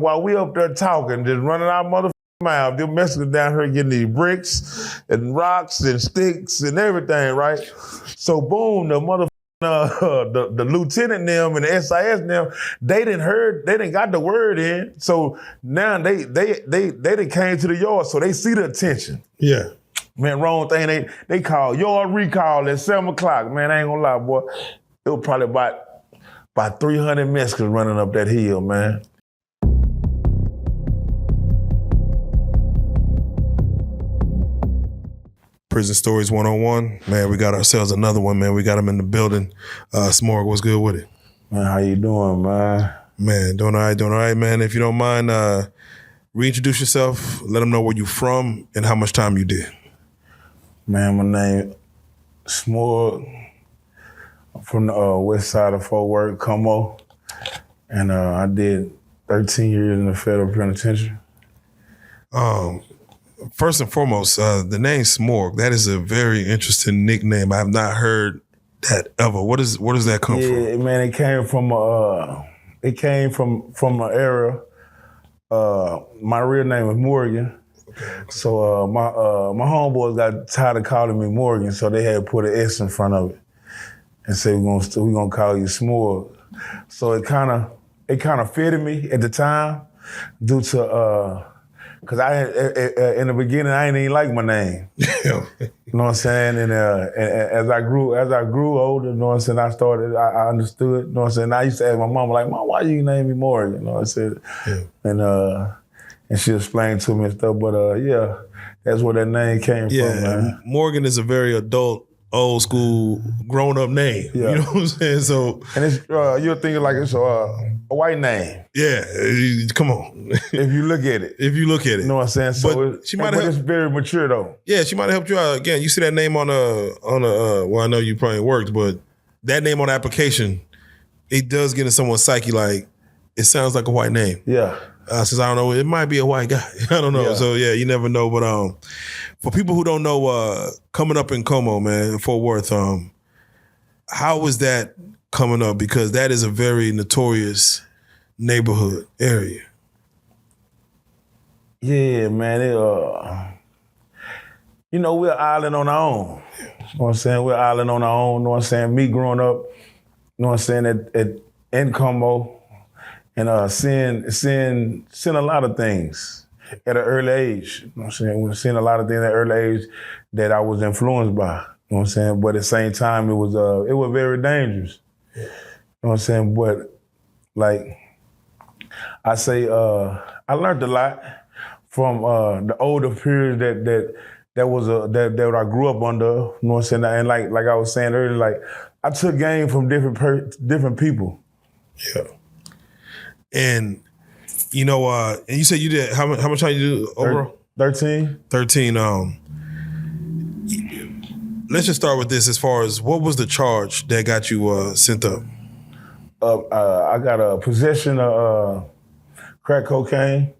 While we up there talking, just running our motherfucking mouth, them Mexicans down here getting these bricks and rocks and sticks and everything, right? So boom, the motherfucking the lieutenant them and the SIS them, they didn't got the word in. So now they done came to the yard, so they see the attention. Yeah. Man, wrong thing, they call yard recall at 7 o'clock. Man, I ain't gonna lie, boy. It was probably about 300 Mexicans running up that hill, man. Prison Stories 101. Man, we got ourselves another one, man. We got him in the building. Smorg, what's good with it? Man, how you doing, man? Man, doing all right, man. If you don't mind, reintroduce yourself. Let them know where you from and how much time you did. Man, my name Smorg. I'm from the west side of Fort Worth, Como. And I did 13 years in the federal penitentiary. First and foremost, the name Smorg, that is a very interesting nickname. I have not heard that ever. Where does that come from? Yeah, man, it came from an era. My real name is Morgan. Okay. So my homeboys got tired of calling me Morgan, so they had to put an S in front of it and say we're gonna call you Smorg. So it kind of fitted me at the time due to because in the beginning I didn't even like my name. You know what I'm saying? And as I grew older, you know what I'm saying, I understood, you know what I'm saying? I used to ask my mom, like, Mom, why you name me Morgan? You know what I said? Yeah. And she explained to me and stuff, but yeah, that's where that name came from, man. Morgan is a very adult, old school, grown up name. Yeah. You know what I'm saying? So, and it's you're thinking like it's a white name. Yeah, come on. If you look at it. You know what I'm saying? So it's very mature though. Yeah, she might have helped you out. Again, you see that name on a well, I know you probably worked, but that name on the application, it does get in someone's psyche like, it sounds like a white name. Yeah. Since I don't know, it might be a white guy. I don't know. Yeah. So yeah, you never know. But for people who don't know, coming up in Como, man, in Fort Worth, how was that coming up? Because that is a very notorious neighborhood area. Yeah, man. You know, we're an island on our own. You know what I'm saying? We're an island on our own. You know what I'm saying? Me growing up, you know what I'm saying, in Como, and seeing a lot of things at an early age. You know what I'm saying? We're seeing a lot of things at an early age that I was influenced by. You know what I'm saying? But at the same time, it was very dangerous. You know what I'm saying? But like I say, I learned a lot from the older period that I grew up under. You know what I'm saying? And like I was saying earlier, like I took game from different people. Yeah. And you know, and you said you did how much time you do overall? 13. 13. Let's just start with this. As far as what was the charge that got you sent up? I got a possession of crack cocaine.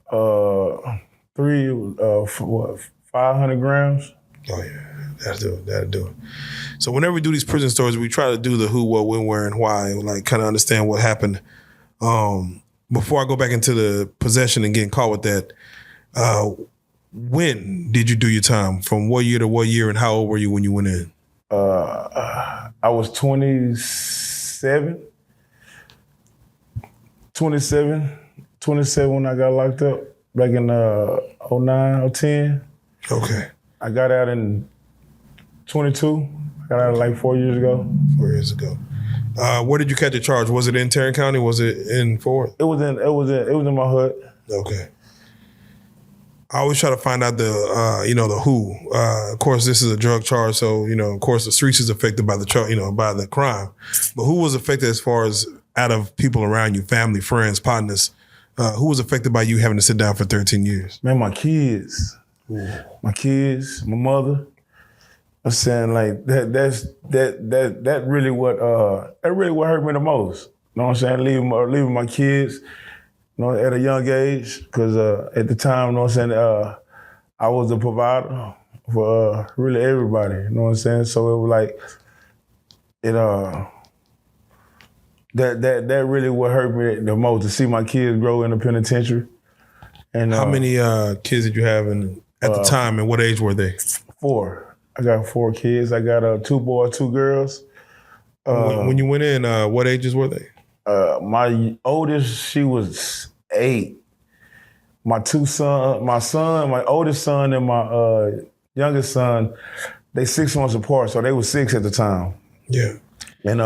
500 grams. Oh yeah, that'll do it. So whenever we do these prison stories, we try to do the who, what, when, where, and why, like kind of understand what happened. Before I go back into the possession and getting caught with that, when did you do your time? From what year to what year, and how old were you when you went in? I was 27 when I got locked up back in 09, 10. Okay. I got out in 22. I got out like 4 years ago. 4 years ago. Where did you catch the charge? Was it in Tarrant County? Was it in Fort Worth? It was in my hood. Okay. I always try to find out the who. Of course, this is a drug charge, so of course the streets is affected by the by the crime. But who was affected as far as out of people around you, family, friends, partners? Who was affected by you having to sit down for 13 years? Man, my kids. Ooh. My kids, my mother. I'm saying like that really what hurt me the most. You know what I'm saying? Leaving my kids, at a young age, because at the time, you know what I'm saying, I was a provider for really everybody. You know what I'm saying? So it was like That really what hurt me the most, to see my kids grow in the penitentiary. And How many kids did you have at the time, and what age were they? 4. I got 4 kids. I got 2 boys, 2 girls. When you went in, what ages were they? My oldest, she was 8. My oldest son and my youngest son, they 6 months apart, so they were 6 at the time. Yeah. And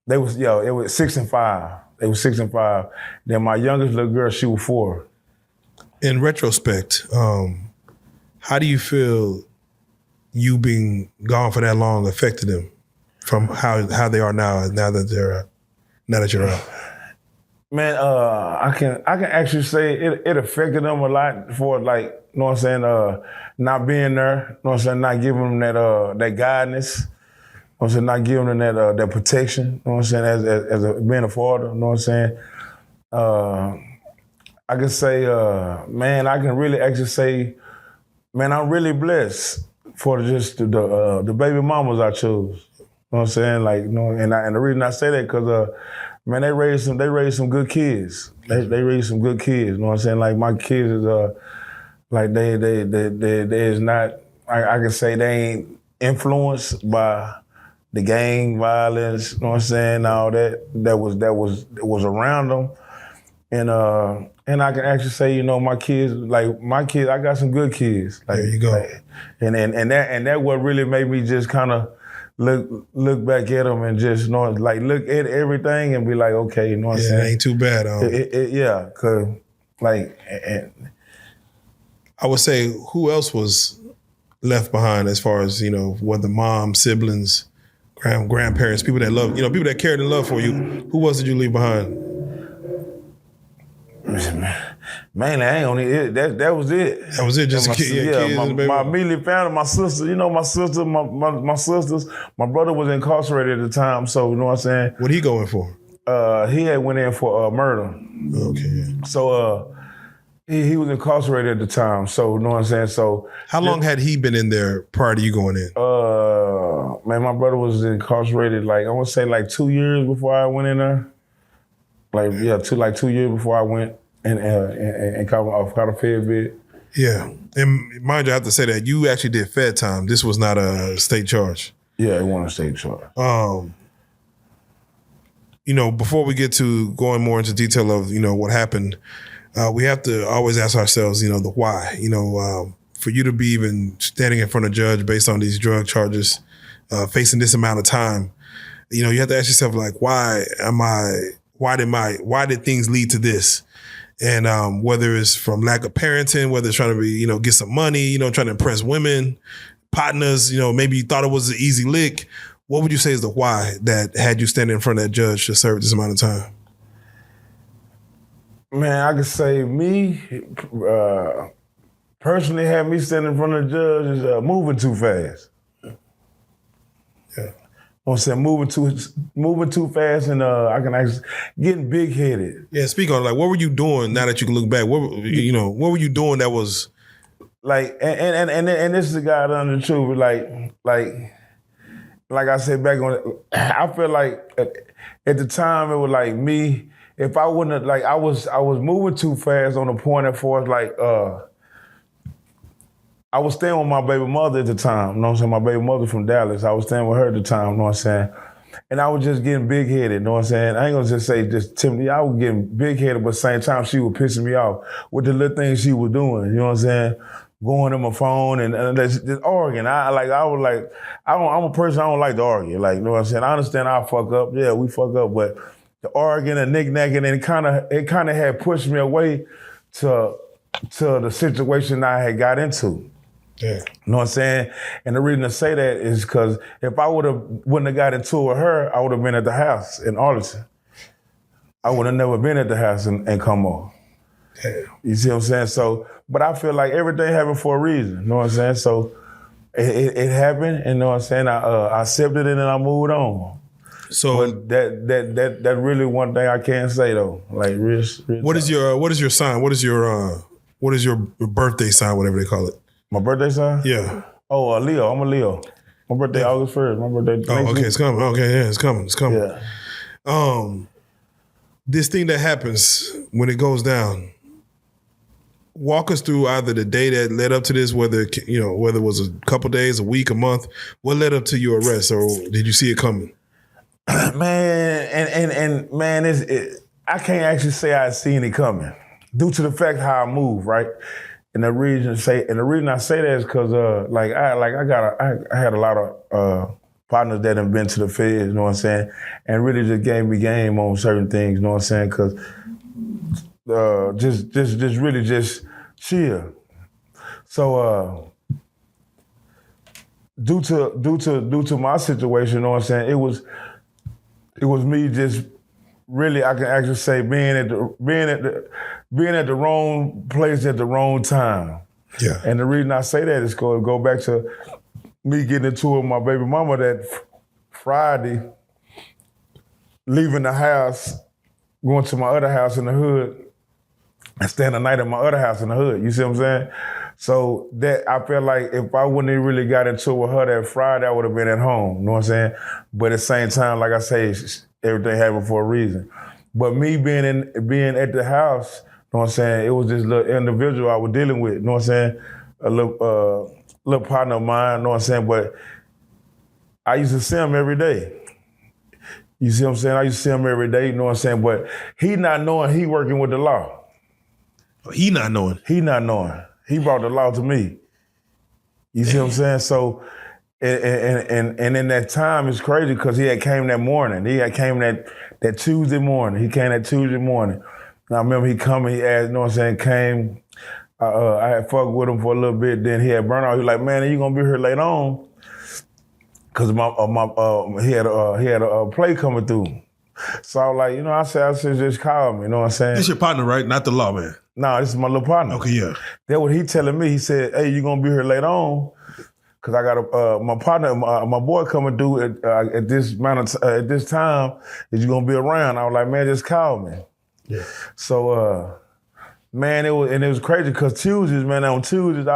it was 6 and 5. They were 6 and 5. Then my youngest little girl, she was 4. In retrospect, how do you feel you being gone for that long affected them from how they are now that you're out? Man, I can actually say it affected them a lot for, like, you know what I'm saying, not being there, you know what I'm saying, not giving them that guidance, you know what I'm saying, not giving them that protection, you know what I'm saying, being a father, you know what I'm saying. I can say, man, I can really actually say, man, I'm really blessed for just the baby mamas I chose. You know what I'm saying? Like, you know, and the reason I say that because, man, they raised some good kids. They raised some good kids. You know what I'm saying? Like, my kids is like they is not. I can say they ain't influenced by the gang violence. You know what I'm saying? All that was around them. And I can actually say, you know, my kids, I got some good kids. Like, there you go. Like, and that what really made me just kind of look back at them and just, you know, like, look at everything and be like, okay, you know what I'm saying? It ain't too bad. Yeah, cause like, I would say, who else was left behind as far as, you know, whether mom, siblings, grandparents, people that love, you know, people that cared and loved for you. Who else did you leave behind? Man, I ain't only it. That was it. That was it. Just my, kids my immediate family, my sister. You know, my sister, my sisters. My brother was incarcerated at the time, so you know what I'm saying. What he going for? He had went in for murder. Okay. Yeah. So he was incarcerated at the time. So you know what I'm saying. So how long had he been in there prior to you going in? Man, my brother was incarcerated I want to say 2 years before I went in there. 2 years before I went and caught a Fed bid. Yeah, and mind you, I have to say that you actually did Fed time. This was not a state charge. Yeah, it wasn't a state charge. You know, before we get to going more into detail of, you know, what happened, we have to always ask ourselves, you know, the why. You know, for you to be even standing in front of a judge based on these drug charges, facing this amount of time, you know, you have to ask yourself, like, why did things lead to this? And whether it's from lack of parenting, whether it's trying to be, you know, get some money, you know, trying to impress women, partners, you know, maybe you thought it was an easy lick. What would you say is the why that had you standing in front of that judge to serve this amount of time? Man, I could say me, personally had me standing in front of the judge is moving too fast. Yeah. I'm saying moving too fast, and I can actually getting big headed. Yeah, speak on what were you doing now that you can look back? What were you doing that was like, and this is the guy that under the truth, like I said back on, I feel like at the time it was like me. If I wouldn't have, I was moving too fast on the point as far as I was staying with my baby mother at the time, you know what I'm saying? My baby mother from Dallas. I was staying with her at the time, you know what I'm saying? And I was just getting big-headed, you know what I'm saying? I ain't gonna just say just Timothy, I was getting big-headed, but at the same time, she was pissing me off with the little things she was doing, you know what I'm saying? Going on my phone and just arguing. I'm a person, I don't like to argue, you know what I'm saying? I understand I fuck up, yeah, we fuck up, but the arguing and knick-knacking, and it kind of had pushed me away to the situation I had got into. Yeah. You know what I'm saying? And the reason to say that is because if I wouldn't have got into it with her, I would have been at the house in Arlington. I would have never been at the house and come on. Damn. You see what I'm saying? So, but I feel like everything happened for a reason. You know what I'm saying? So it happened, and you know what I'm saying? I accepted it and I moved on. So but that really one thing I can't say though. Like real what is your sign? What is your birthday sign, whatever they call it? My birthday sign? Yeah. Oh, Leo. I'm a Leo. My birthday August 1st. My birthday. Oh, okay. It's coming. Okay, yeah, it's coming. Yeah. This thing that happens when it goes down. Walk us through either the day that led up to this, whether it was a couple days, a week, a month. What led up to your arrest, or did you see it coming? Man, and man, I can't actually say I seen it coming due to the fact how I move, right? And the reason I say that is because I had a lot of partners that have been to the feds, you know what I'm saying, and really just gave me game on certain things, you know what I'm saying, because just really just chill. So due to my situation, you know what I'm saying, it was me just really, I can actually say being at the wrong place at the wrong time. Yeah. And the reason I say that is go back to me getting into it with my baby mama that Friday, leaving the house, going to my other house in the hood, and staying the night at my other house in the hood. You see what I'm saying? So that I felt like if I wouldn't have really got into it with her that Friday, I would have been at home. You know what I'm saying? But at the same time, like I say, everything happened for a reason. But me being at the house, you know what I'm saying, it was this little individual I was dealing with, you know what I'm saying? A little partner of mine, you know what I'm saying? But I used to see him every day. You see what I'm saying? I used to see him every day, you know what I'm saying? But he not knowing he working with the law. He not knowing. He not knowing. He brought the law to me. You see what I'm saying? So, and in that time, it's crazy because he had came that morning. He had came that Tuesday morning. He came that Tuesday morning. And I remember he coming, he asked, you know what I'm saying, came. I had fucked with him for a little bit. Then he had burnt out. He was like, man, are you gonna be here later on? Cause he had a play coming through. So I was like, you know, I said just call me, you know what I'm saying? This your partner, right? Not the law man. No, this is my little partner. Okay, yeah. That's what he telling me. He said, hey, you gonna be here later on? Cause I got my partner, my boy coming through at this at this time. Is you gonna be around? I was like, man, just call me. Yeah. So, man, it was crazy because Tuesdays, man, on Tuesdays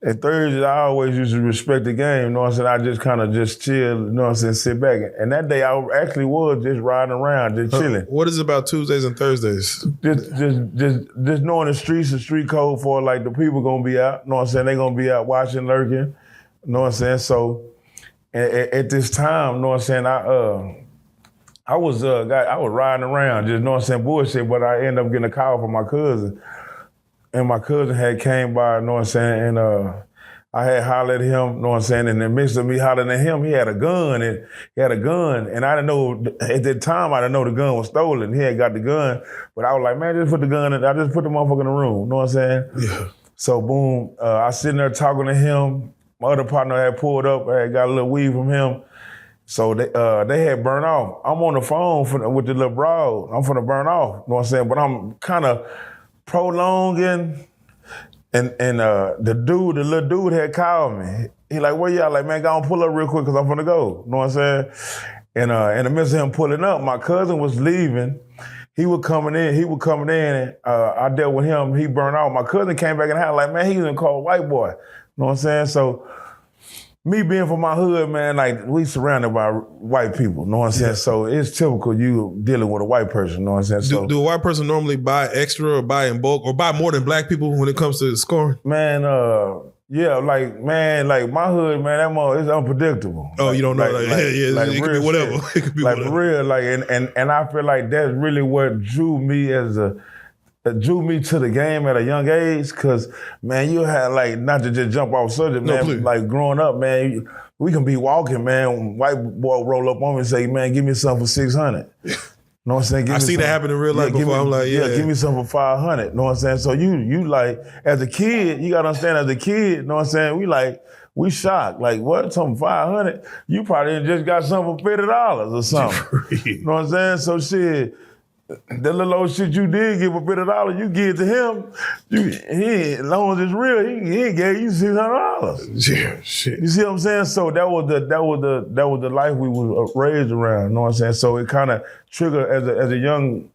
and Thursdays, I always used to respect the game, you know what I'm saying? I just kind of just chill, you know what I'm saying, sit back. And that day I actually was just riding around, just chilling. What is it about Tuesdays and Thursdays? Just knowing the street code for like the people gonna be out, you know what I'm saying? They gonna be out watching, lurking, you know what I'm saying? So at this time, you know what I'm saying, I was riding around, just, you know what I'm saying, bullshit, but I ended up getting a call from my cousin. And my cousin had came by, you know what I'm saying, and I had hollered at him, you know what I'm saying, in the midst of me hollering at him, he had a gun, and I didn't know, at that time, I didn't know the gun was stolen. He had got the gun, but I was like, man, just put the gun in, I just put the motherfucker in the room, you know what I'm saying? Yeah. So boom, I sitting there talking to him, my other partner had pulled up, I had got a little weed from him, so they had burned off. I'm on the phone with the little broad, I'm finna burn off, you know what I'm saying, but I'm kind of prolonging, and the little dude had called me. He like, where y'all? Like, man, go on, pull up real quick because I'm finna go. You know what I'm saying? And in the midst of him pulling up, my cousin was leaving. He was coming in, and I dealt with him. He burned out. My cousin came back in the house like, man, he was called white boy. You know what I'm saying? So me being from my hood, man, like we surrounded by white people, you know what I'm saying? Yeah. So it's typical you dealing with a white person, you know what I'm saying? So, do a white person normally buy extra or buy in bulk or buy more than black people when it comes to scoring? Man, yeah, like my hood, man, that mother is unpredictable. Oh, you don't know? It could be whatever. It could be like whatever. For real, like, and I feel like that's really what drew me to the game at a young age, because, man, you had, like, not to just jump off subject, man, like, growing up, man, we can be walking, man, white boy roll up on me and say, man, give me something for 600. You know what I'm saying? I see that happen in real life before. I'm like, give me something for 500. You know what I'm saying? So you like, as a kid, you gotta understand, as a kid, you know what I'm saying? We shocked. Like, what? Something 500? You probably just got something for $50 or something. You know what I'm saying? So shit, that little old shit you did give for $50, you give it to him. As long as it's real, he ain't gave you $600. Yeah, shit. You see what I'm saying? So that was the life we was raised around. You know what I'm saying? So it kind of triggered as a young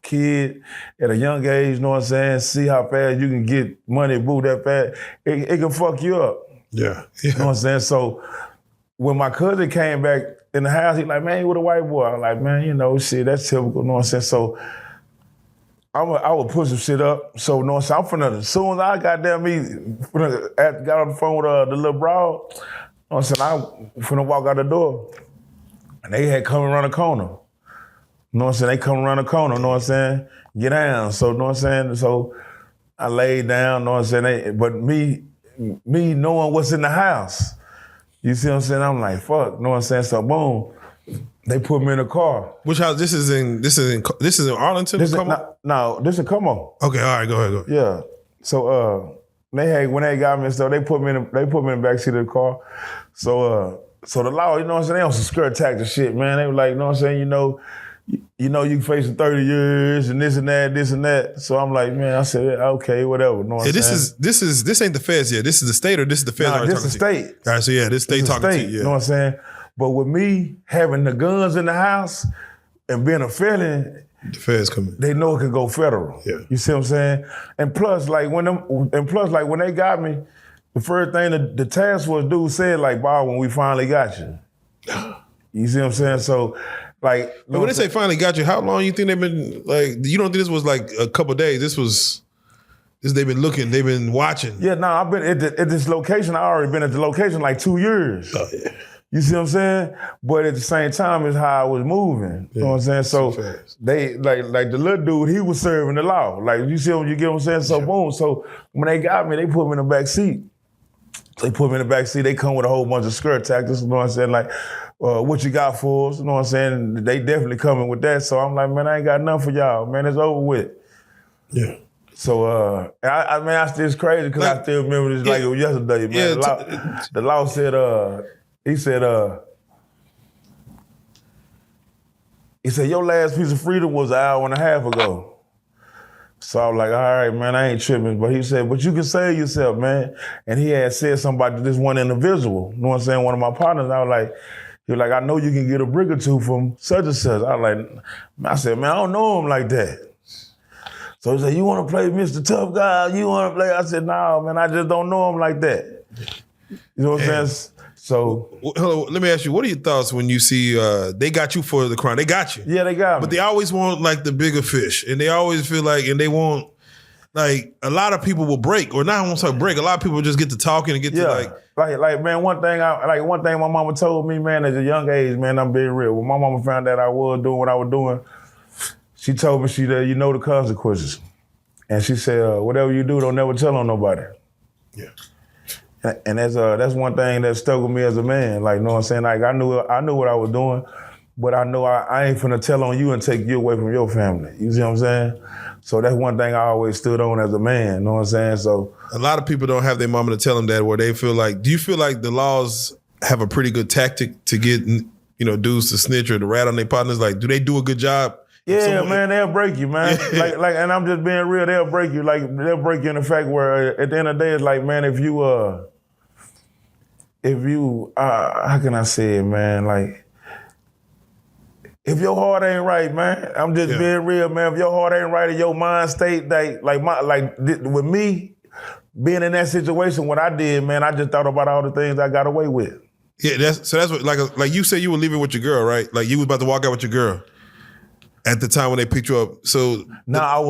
kid at a young age. You know what I'm saying? See how fast you can get money, boo, that fast. It can fuck you up. Yeah. You know what I'm saying? So when my cousin came back in the house. He like, man, you with a white boy. I'm like, man, you know, shit, that's typical. You know what I'm saying? So I would push some shit up. So, you know what I'm saying? As soon as I got on the phone with the little broad, you know what I'm saying? I finna walk out the door. And they had come around the corner. You know what I'm saying? They come around the corner, you know what I'm saying? Get down. So, you know what I'm saying? So I laid down, you know what I'm saying? But me knowing what's in the house, you see what I'm saying? I'm like, fuck, you know what I'm saying? So boom. They put me in a car. Which house? This is in Arlington. This is in Como. Okay, all right, go ahead. Yeah. So when they got me and stuff, they put me in the backseat of the car. So the law, you know what I'm saying? They on some skirt tactic shit, man. They were like, you know what I'm saying? You know you facing 30 years and this and that. So I'm like, man, I said, okay, whatever. You know what I'm saying? This ain't the feds yet. This is the state, or this is the feds? Nah, this is the state. All right, so yeah, this state talking to you. Yeah. You know what I'm saying? But with me having the guns in the house and being a felon, the feds coming. They know it can go federal. Yeah. You see what I'm saying? And plus, when they got me, the first thing the task force dude said, like, Bob, when we finally got you. You see what I'm saying? So, like, but when they say finally got you, how long you think they've been, like, you don't think this was like a couple of days? They've been looking, they've been watching. Yeah, no, I've been at this location. I already been at the location like 2 years. Oh, yeah. You see what I'm saying? But at the same time, it's how I was moving. You know what I'm saying? So they like the little dude, he was serving the law. Like, you see you get what I'm saying? So boom. So when they got me, they put me in the back seat. They come with a whole bunch of skirt tactics. You know what I'm saying? Like, what you got for us? You know what I'm saying? They definitely coming with that. So I'm like, man, I ain't got nothing for y'all. Man, it's over with. Yeah. So I still it's crazy because I still remember this like it was yesterday, man. Yeah, the law said, he said, your last piece of freedom was an hour and a half ago. So I was like, all right, man, I ain't tripping. But he said, but you can save yourself, man. And he had said something about this one individual, you know what I'm saying, one of my partners. He was like, I know you can get a brick or two from such and such. I said, man, I don't know him like that. So he said, you want to play Mr. Tough Guy? You want to play? I said, no, man, I just don't know him like that. You know what I'm saying? So, hello, let me ask you, what are your thoughts when you see they got you for the crime? They got you. Yeah, they got me. But they always want like the bigger fish. And they always feel like, and they want, like, a lot of people will break, or not I won't say break, a lot of people just get to talking and get to like man, one thing my mama told me, man, at a young age, man, I'm being real. When my mama found out I was doing what I was doing, she told me, you know the consequences. And she said, whatever you do, don't never tell on nobody. Yeah. And that's one thing that stuck with me as a man. Like, you know what I'm saying? Like, I knew what I was doing, but I know I ain't finna tell on you and take you away from your family. You see what I'm saying? So that's one thing I always stood on as a man. You know what I'm saying? So a lot of people don't have their mama to tell them that, where they feel like, do you feel like the laws have a pretty good tactic to get, dudes to snitch or to rat on their partners? Like, do they do a good job? Yeah, man, they'll break you, man. like, and I'm just being real. They'll break you. Like, they'll break you in the fact where at the end of the day, it's like, man, if you, how can I say it, man? Like, if your heart ain't right, man, I'm just being real, man. If your heart ain't right in your mind state, with me being in that situation, what I did, man, I just thought about all the things I got away with. Yeah, that's what, like you said, you were leaving with your girl, right? Like, you was about to walk out with your girl at the time when they picked you up. So now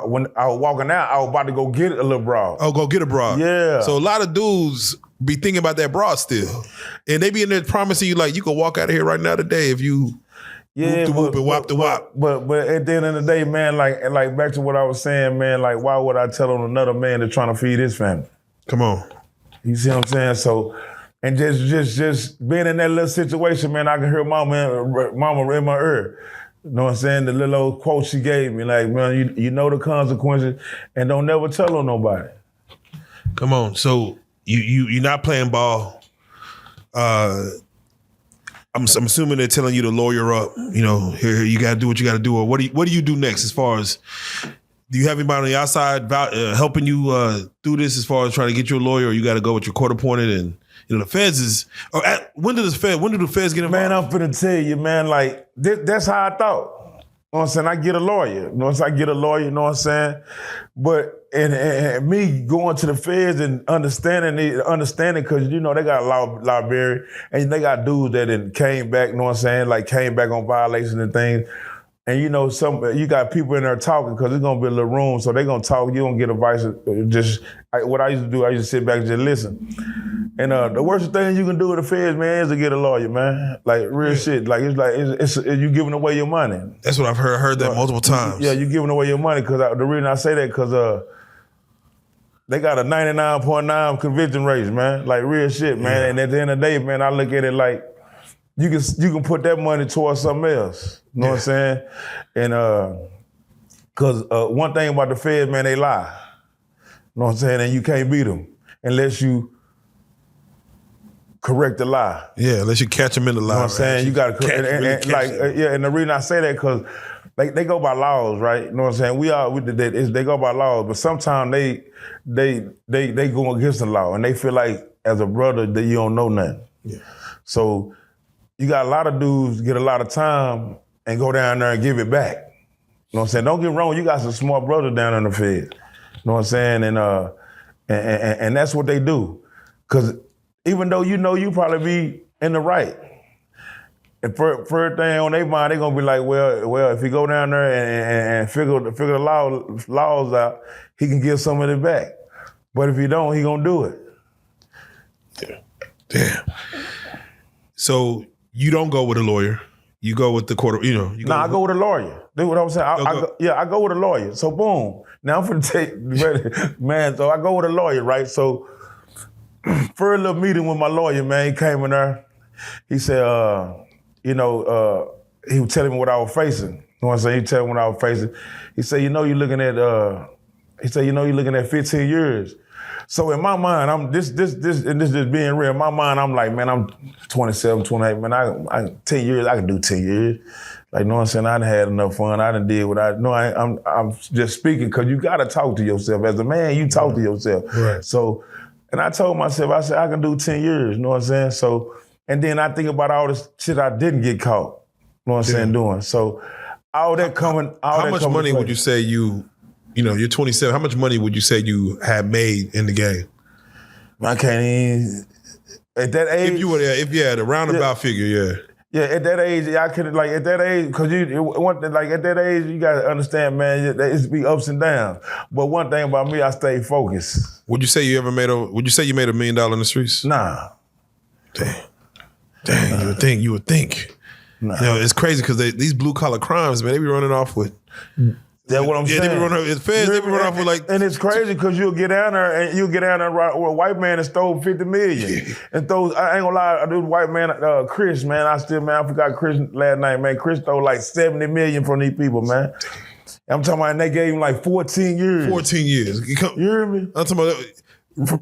when I was walking out, I was about to go get a little broad. Oh, go get a broad. Yeah. So a lot of dudes be thinking about that broad still, and they be in there promising you, like, you can walk out of here right now today if you whoop the whoop and whop the whop. But at the end of the day, man, like back to what I was saying, man, like, why would I tell on another man that's trying to feed his family? Come on. You see what I'm saying? So, and just being in that little situation, man, I can hear mama in my ear. You know what I'm saying? The little old quote she gave me, like, man, you know the consequences, and don't never tell on nobody. Come on. So you're not playing ball. I'm assuming they're telling you to lawyer up. Here you got to do what you got to do. Or what do you do next? As far as, do you have anybody on the outside helping you do this? As far as trying to get you a lawyer, or you got to go with your court appointed? And the feds is. When do the feds get involved? Man, I'm finna tell you, man. Like, that's how I thought. know what I'm saying? I get a lawyer. You know what I'm saying? I get a lawyer, you know what I'm saying? But and me going to the feds and understanding because you know they got a library and they got dudes that came back, you know what I'm saying? Like came back on violations and things. And you know, you got people in there talking because it's gonna be a little room, so they gonna talk. You don't get advice. What I used to do, I used to sit back and just listen. And the worst thing you can do with the feds, man, is to get a lawyer, man. Like real shit. Like it's you giving away your money. That's what I've heard that multiple times. Yeah, you giving away your money because the reason I say that because they got a 99.9 conviction rate, man. Like real shit, man. Yeah. And at the end of the day, man, I look at it like you can put that money towards something else. You know what I'm saying? And because one thing about the feds, man, they lie. You know what I'm saying? And you can't beat them unless you correct the lie. Yeah, unless you catch them in the lie. You know what I'm saying? You got to correct. And the reason I say that because they go by laws, right? You know what I'm saying? They go by laws, but sometimes they go against the law, and they feel like as a brother that you don't know nothing. Yeah. So you got a lot of dudes get a lot of time and go down there and give it back. You know what I'm saying? Don't get wrong, you got some smart brothers down in the Fed. You know what I'm saying? And that's what they do. Because even though you know you probably be in the right, and first thing on their mind, they're gonna be like, well, if he go down there and figure the laws out, he can get some of it back. But if he don't, he gonna do it. Damn. So you don't go with a lawyer. You go with the court, you know. I go with a lawyer. That's what I'm saying. I go with a lawyer. So boom. Now I'm finna take, man, so I go with a lawyer, right? So for a little meeting with my lawyer, man, he came in there. He said, he was telling me what I was facing. You know what I'm saying? He told me what I was facing. He said, you're looking at 15 years. So in my mind, and this is being real. In my mind, I'm like, man, I'm 27, 28, man. I 10 years, I can do 10 years. Like, you know what I'm saying? I done had enough fun. I done did what I'm just speaking because you got to talk to yourself. As a man, you talk to yourself. Right. So, and I told myself, I said, I can do 10 years. You know what I'm saying? So, and then I think about all this shit I didn't get caught. You know what I'm saying? Doing. So, all that coming. How much money would you say you're 27. How much money would you say you had made in the game? I can't even. At that age, if you had a roundabout figure, yeah. Yeah, at that age, I could at that age, because at that age, you gotta understand, man, it's be ups and downs. But one thing about me, I stay focused. Would you say you made $1 million in the streets? Nah. Dang, you would think. Nah. You know, it's crazy because these blue collar crimes, man, they be running off with. That's what I'm saying. They be running off with like. And it's crazy because you'll get down there and where a white man has stole $50 million. And those, I ain't gonna lie, this white man, Chris, man, I forgot Chris last night, man. Chris stole like $70 million from these people, man. I'm talking about, and they gave him like 14 years. 14 years. You hear me? I'm talking about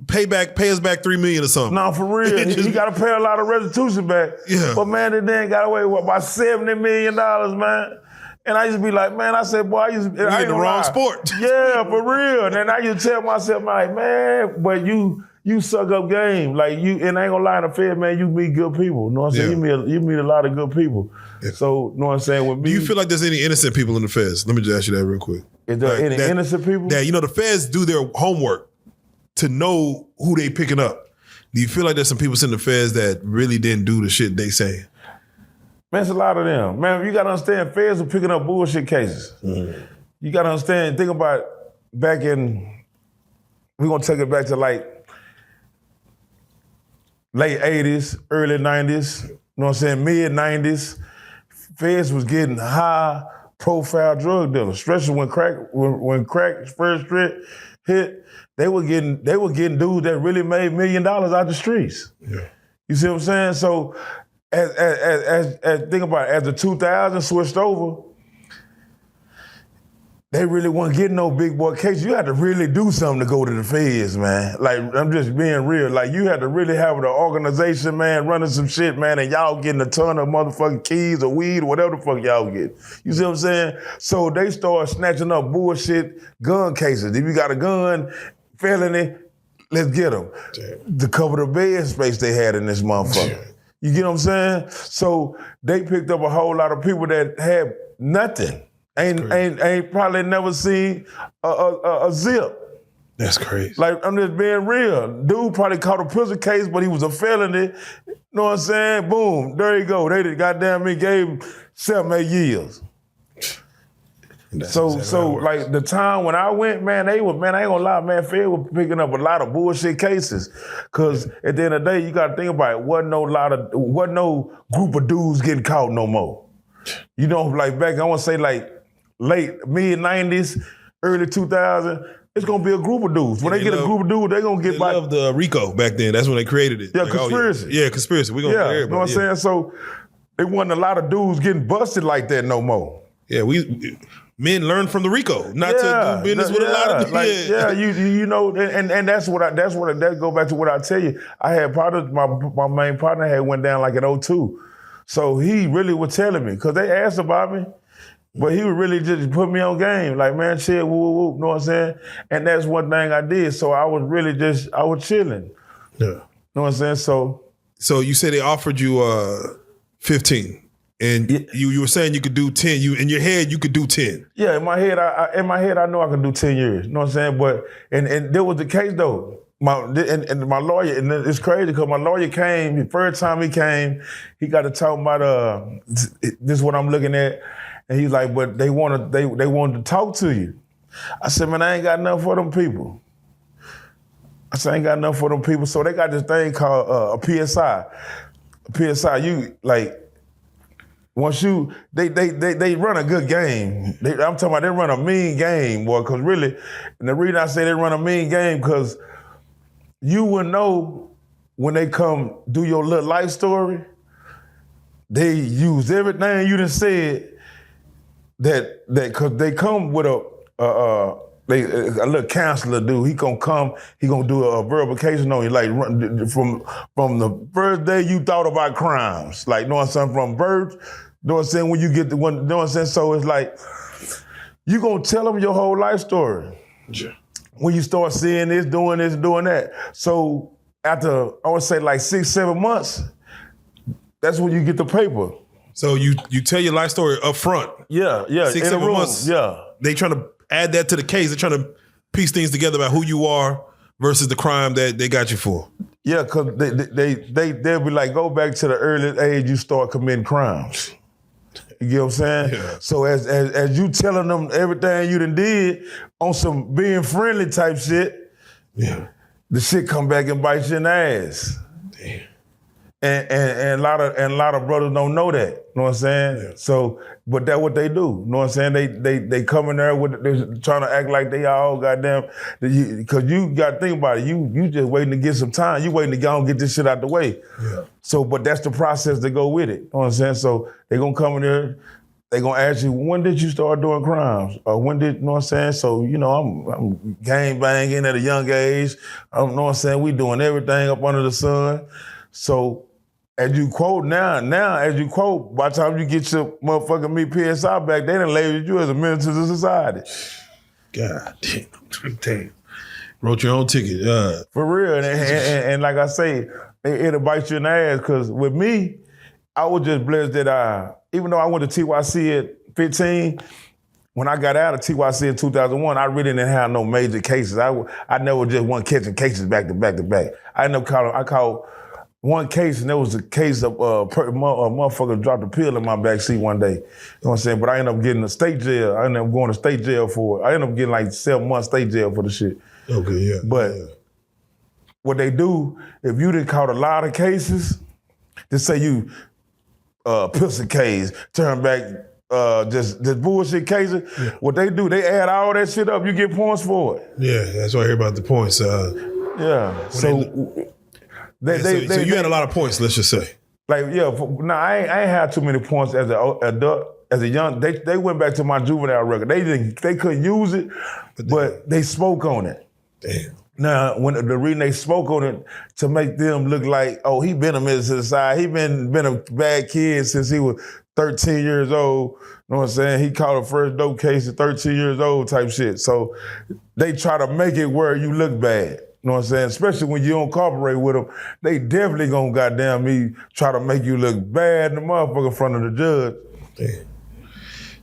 pay us back $3 million or something. No, for real. He got to pay a lot of restitution back. Yeah. But man, they then got away with about $70 million, man. And I used to be like, man, I said, boy, You're in the wrong sport. Yeah, for real. And then I used to tell myself, like, man, but you suck up game. Like, and I ain't gonna lie, in the Fed, man, you meet good people. You know what I'm saying? You meet a lot of good people. Yeah. So, you know what I'm saying? With me, do you feel like there's any innocent people in the Feds? Let me just ask you that real quick. Is there any innocent people? Yeah, the Feds do their homework to know who they picking up. Do you feel like there's some people in the Feds that really didn't do the shit they saying? Man, it's a lot of them. Man, you got to understand, feds are picking up bullshit cases. Mm-hmm. You got to understand, think about back in, we're going to take it back to like late 80s, early 90s, you know what I'm saying, mid 90s. Feds was getting high profile drug dealers, especially when crack first hit, they were getting dudes that really made $1 million out the streets. Yeah. You see what I'm saying? So, as think about it, as the 2000s switched over, they really weren't getting no big boy case. You had to really do something to go to the feds, man. Like, I'm just being real. Like, you had to really have the organization, man, running some shit, man, and y'all getting a ton of motherfucking keys or weed or whatever the fuck y'all get. You see what I'm saying? So they started snatching up bullshit gun cases. If you got a gun, felony, let's get them. Damn. To cover the bed space they had in this motherfucker. Damn. You get what I'm saying? So they picked up a whole lot of people that had nothing. Ain't probably never seen a zip. That's crazy. Like, I'm just being real. Dude probably caught a prison case, but he was a felony. You know what I'm saying? Boom, there you go. They did goddamn me gave him 7, 8 years. So like the time when I went, man, I ain't gonna lie, man, Fed was picking up a lot of bullshit cases. Cause at the end of the day, you gotta think about it, wasn't no group of dudes getting caught no more. You know, like back, I wanna say like late mid-90s, early 2000s, it's gonna be a group of dudes. When they get a group of dudes, they gonna get by. They loved the RICO back then. That's when they created it. Yeah, like, conspiracy. Yeah, conspiracy. We gonna get everybody. You know what I'm saying? So there wasn't a lot of dudes getting busted like that no more. Yeah, men learn from the RICO, not to do business with a lot of like, you know, and that's what that go back to what I tell you. I had partners, my main partner had went down like in 2002. So he really was telling me, because they asked about me, but he would really just put me on game. Like, man, chill, woo, woo, you know what I'm saying? And that's one thing I did. So I was really I was chilling. Yeah. You know what I'm saying? So you said they offered you 15. And you were saying you could do 10. In your head, you could do 10. Yeah, in my head, I know I could do 10 years. You know what I'm saying? But and there was the case though. My lawyer, and it's crazy because my lawyer came. The first time he came, he got to talk about this is what I'm looking at, and he's like, but they wanted to talk to you. I said, man, I ain't got nothing for them people. I said, I ain't got nothing for them people. So they got this thing called a PSI. A PSI, you like. Once they run a good game. I'm talking about they run a mean game, boy, because really, and the reason I say they run a mean game, because you will know when they come do your little life story, they use everything you done said that because they come with a little counselor dude. He gonna come, he gonna do a verification on you, like from the first day you thought about crimes, like, you know what I'm saying, from birth. You know what I'm saying? When you get the one, you know what I'm saying? So it's like, you gonna tell them your whole life story. Yeah. When you start seeing this, doing that. So after, I would say like 6, 7 months, that's when you get the paper. So you tell your life story up front. Yeah. 6, 7 months. Yeah. They trying to add that to the case. They're trying to piece things together about who you are versus the crime that they got you for. Yeah, because they'll be like, go back to the early age you start committing crimes. You get what I'm saying? Yeah. So as you telling them everything you done did on some being friendly type shit, yeah, the shit come back and bite you in the ass. Damn. And a lot of brothers don't know that. You know what I'm saying? Yeah. So, but that's what they do. You know what I'm saying? They come in there they're trying to act like they all goddamn, because you got to think about it. You just waiting to get some time. You waiting to go and get this shit out the way. Yeah. So, but that's the process that go with it. You know what I'm saying? So they gonna come in there. They gonna ask you, when did you start doing crimes? Or when did, you know what I'm saying? So, you know, I'm gang banging at a young age. I don't know what I'm saying? We doing everything up under the sun. So as you quote now, as you quote, by the time you get your motherfucking me PSI back, they done labeled you as a menace to the society. God damn. Wrote your own ticket. For real. And like I say, it'll bite you in the ass, because with me, I was just blessed that even though I went to TYC at 15, when I got out of TYC in 2001, I really didn't have no major cases. I never just wasn't catching cases back to back to back. I caught one case, and there was a case of a motherfucker dropped a pill in my backseat one day. You know what I'm saying? But I ended up getting a state jail. I ended up going to state jail for it. I ended up getting like 7 months state jail for the shit. Okay, yeah. But what they do, if you done caught a lot of cases, just say you pistol case, turn back just bullshit cases, what they do, they add all that shit up, you get points for it. Yeah, that's why I hear about the points. Yeah, so... So you had a lot of points, let's just say. Like, yeah, I ain't had too many points as an adult, as a young. They went back to my juvenile record. They couldn't use it, but they spoke on it. Damn. Now, when the reason they spoke on it to make them look like, oh, he been a menace to the side. He been a bad kid since he was 13 years old. You know what I'm saying? He caught a first dope case at 13 years old type shit. So they try to make it where you look bad. You know what I'm saying? Especially when you don't cooperate with them, they definitely gonna goddamn me try to make you look bad in the motherfucker in front of the judge. Damn.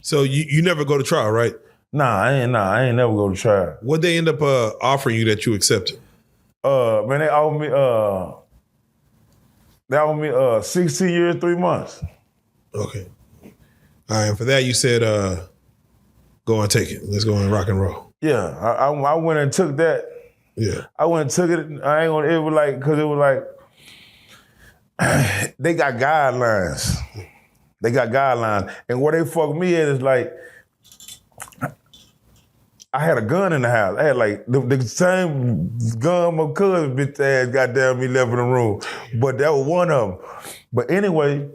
So you never go to trial, right? Nah, I ain't never go to trial. What they end up offering you that you accepted? Man, they offered me 16 years, 3 months. Okay. All right, and for that you said, go and take it. Let's go and rock and roll. Yeah, I went and took that. Yeah. I went and took it. I ain't gonna. It was like, cause it was like they got guidelines. They got guidelines, and where they fucked me at is like I had a gun in the house. I had like the same gun my cousin bitch ass goddamn me left in the room, but that was one of them. But anyway.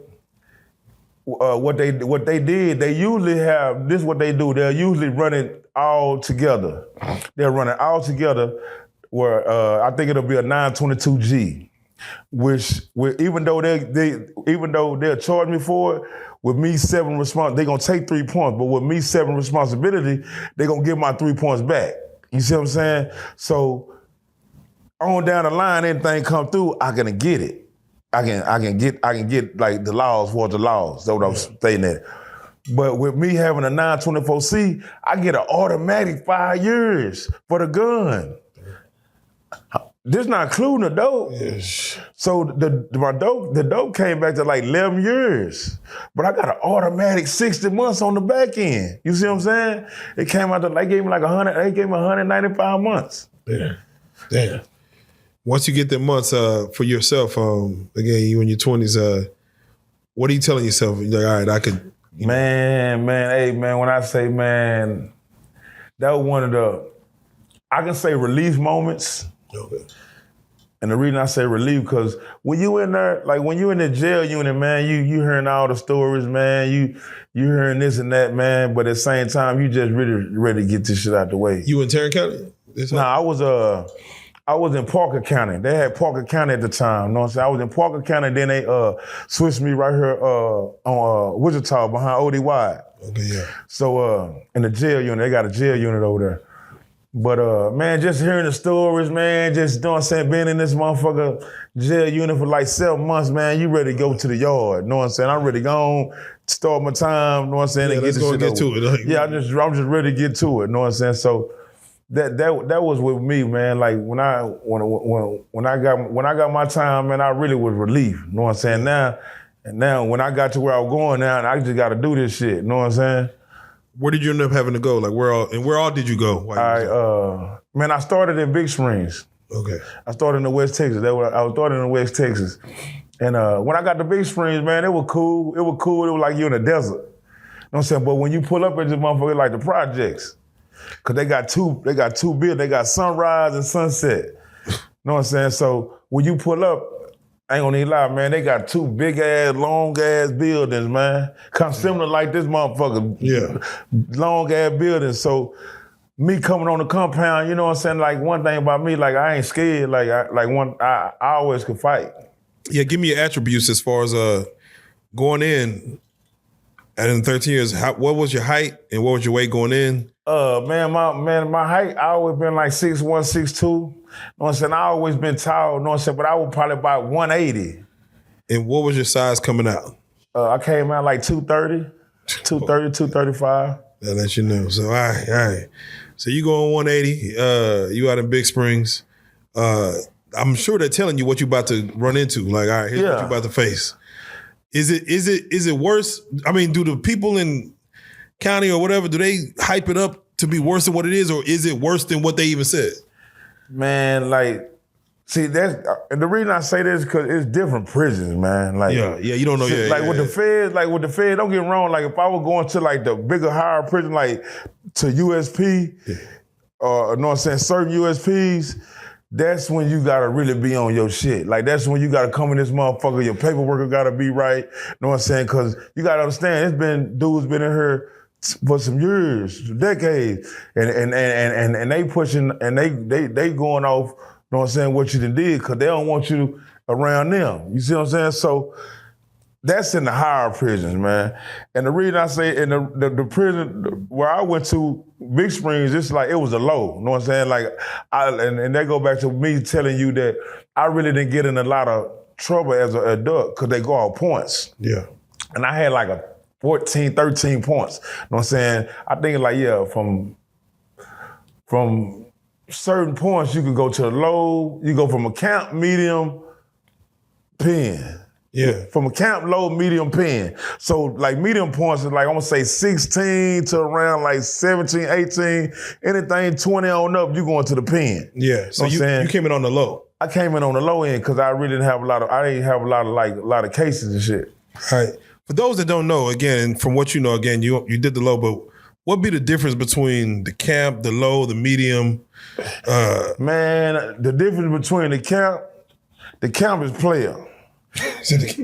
What they did, they usually have, this is what they do, they'll usually run it all together. They'll run it all together where I think it'll be a 922G, which even though they'll charge me for it, with me 7 they're gonna take 3 points, but with me 7 responsibility, they're gonna give my 3 points back. You see what I'm saying? So on down the line, anything come through, I can get it. I can get like the laws for the laws. That's what I'm saying there. But with me having a 924C, I get an automatic 5 years for the gun. This not including the dope. Yes. So the dope came back to like 11 years. But I got an automatic 60 months on the back end. You see what I'm saying? It came out they gave me like 195 months. Yeah. Damn. Once you get the months for yourself, again, you in your 20s, what are you telling yourself? You're like, all right, I could. Man, hey, man, when I say, man, that was one of the, I can say relief moments. Okay. And the reason I say relief, because when you in there, like when you in the jail unit, man, you hearing all the stories, man, you hearing this and that, man, but at the same time, you just really ready to get this shit out the way. You in Tarrant County? I was in Parker County. They had Parker County at the time. You know what I'm saying? I was in Parker County, then they switched me right here on Wichita behind O.D. Wide. Okay, yeah. So in the jail unit, they got a jail unit over there. But man, just hearing the stories, man, just, you know what I'm saying, being in this motherfucker jail unit for like 7 months, man, you ready to go to the yard. You know what I'm saying? I'm ready to go on, start my time, you know what I'm saying? Yeah, and let's go and get to it. Like, yeah, I'm just ready to get to it, you know what I'm saying? So that was with me, man. Like when I got my time, man, I really was relieved. You know what I'm saying? Now when I got to where I was going now, I just got to do this shit. You know what I'm saying? Where did you end up having to go? Like where all did you go? Man, I started in Big Springs. Okay. I started in the West Texas. I was started in the West Texas, and when I got to Big Springs, man, it was cool. It was like you in the desert. You know what I'm saying? But when you pull up at this motherfucker, like the projects. Cause they got two buildings. They got Sunrise and Sunset. You know what I'm saying? So when you pull up, I ain't gonna even lie, man, they got 2 big ass, long ass buildings, man. Kind of similar like this motherfucker. Yeah. Long ass buildings. So me coming on the compound, you know what I'm saying? Like one thing about me, like I ain't scared. I always could fight. Yeah, give me your attributes as far as going in. And in 13 years, what was your height and what was your weight going in? My height, I always been like 6'1", 6'2". You know what I'm saying? I always been tall, you know what I'm saying? But I was probably about 180. And what was your size coming out? I came out like 230, 235. That let you know. So, all right. So you go on 180, you out in Big Springs. I'm sure they're telling you what you about to run into. Like, all right, here's what you about to face. Is it worse? I mean, do the people in county or whatever, do they hype it up to be worse than what it is, or is it worse than what they even said? Man, like, see, and the reason I say this is because it's different prisons, man. Like, yeah, you don't know. With the Fed, don't get me wrong. Like, if I was going to like the bigger, higher prison, like to USP, or you know what I'm saying, certain USPs, that's when you gotta really be on your shit. Like, that's when you gotta come in this motherfucker, your paperwork gotta be right. You know what I'm saying? Cause you gotta understand, dudes been in here for some years, decades, and they pushing, and they going off, you know what I'm saying, what you done did, cause they don't want you around them. You see what I'm saying? So that's in the higher prisons, man. And the reason I say in the prison where I went to, Big Springs, it's like it was a low. You know what I'm saying? Like, and that go back to me telling you that I really didn't get in a lot of trouble as an adult because they go off points. Yeah. And I had like a 14, 13 points. You know what I'm saying? I think like, yeah, from certain points, you can go to the low, you go from a camp, medium, pen. Yeah. From a camp, low, medium, pen. So like medium points is like, I'm gonna say 16 to around like 17, 18, anything 20 on up, you going to the pen. Yeah, so you came in on the low. I came in on the low end because I really didn't have a lot of cases and shit. All right. For those that don't know, again, from what you know, again, you did the low, but what be the difference between the camp, the low, the medium? Man, the difference between the camp is player.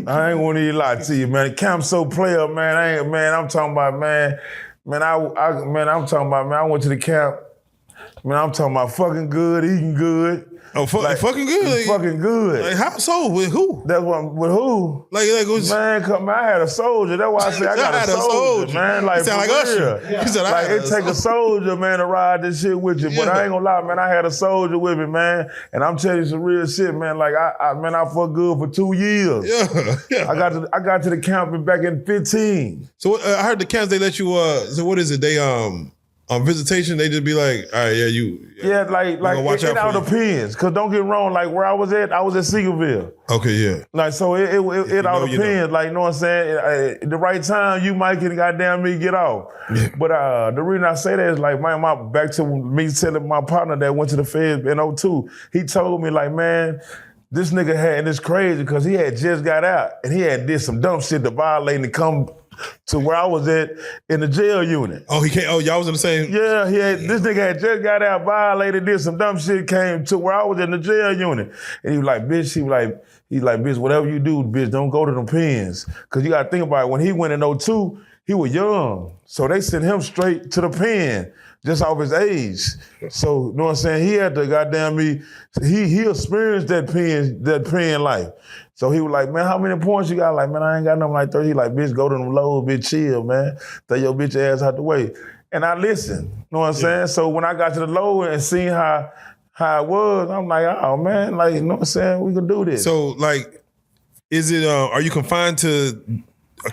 I ain't gonna even lie to you, man. The camp so player, man. I'm talking about, man. I'm talking about, man. I went to the camp. Man, I'm talking about fucking good, eating good. Oh, fucking good. Like, fucking good. Like how so? With who? That's what. With who? Like it was, man, I had a soldier. That's why I say I got a soldier, man. Like, you sound like Usher. He said, like it take a soldier, man, to ride this shit with you. But I ain't gonna lie, man. I had a soldier with me, man, and I'm telling you some real shit, man. Like I fucked good for 2 years. Yeah. I got to the camp back in 15. So I heard the camps they let you. So what is it? They on visitation, they just be like, all right, like it all depends. Cause don't get me wrong, like where I was at Seagoville. Okay, yeah. Like so it all depends. Like you know what I'm saying? At the right time, you might get get off. Yeah. But the reason I say that is like back to me telling my partner that went to the Feds in 02. He told me like, man, this nigga and it's crazy because he had just got out and he had did some dumb shit to violate and come to where I was at in the jail unit. Oh, he came. Oh, y'all was in the same. Yeah, this nigga had just got out, violated, did some dumb shit, came to where I was in the jail unit, and he was like, bitch. He's like, bitch. Whatever you do, bitch, don't go to them pens, cause you gotta think about it. When he went in 02, he was young, so they sent him straight to the pen. Just off his age. So, you know what I'm saying? He had to goddamn me, he experienced that pen life. So he was like, man, how many points you got? Like, man, I ain't got nothing like 30. He like, bitch, go to them low, bitch, chill, man. Throw your bitch ass out the way. And I listened, you know what I'm saying? So when I got to the low and seen how it was, I'm like, oh man, like, you know what I'm saying? We can do this. So like, is it, are you confined to,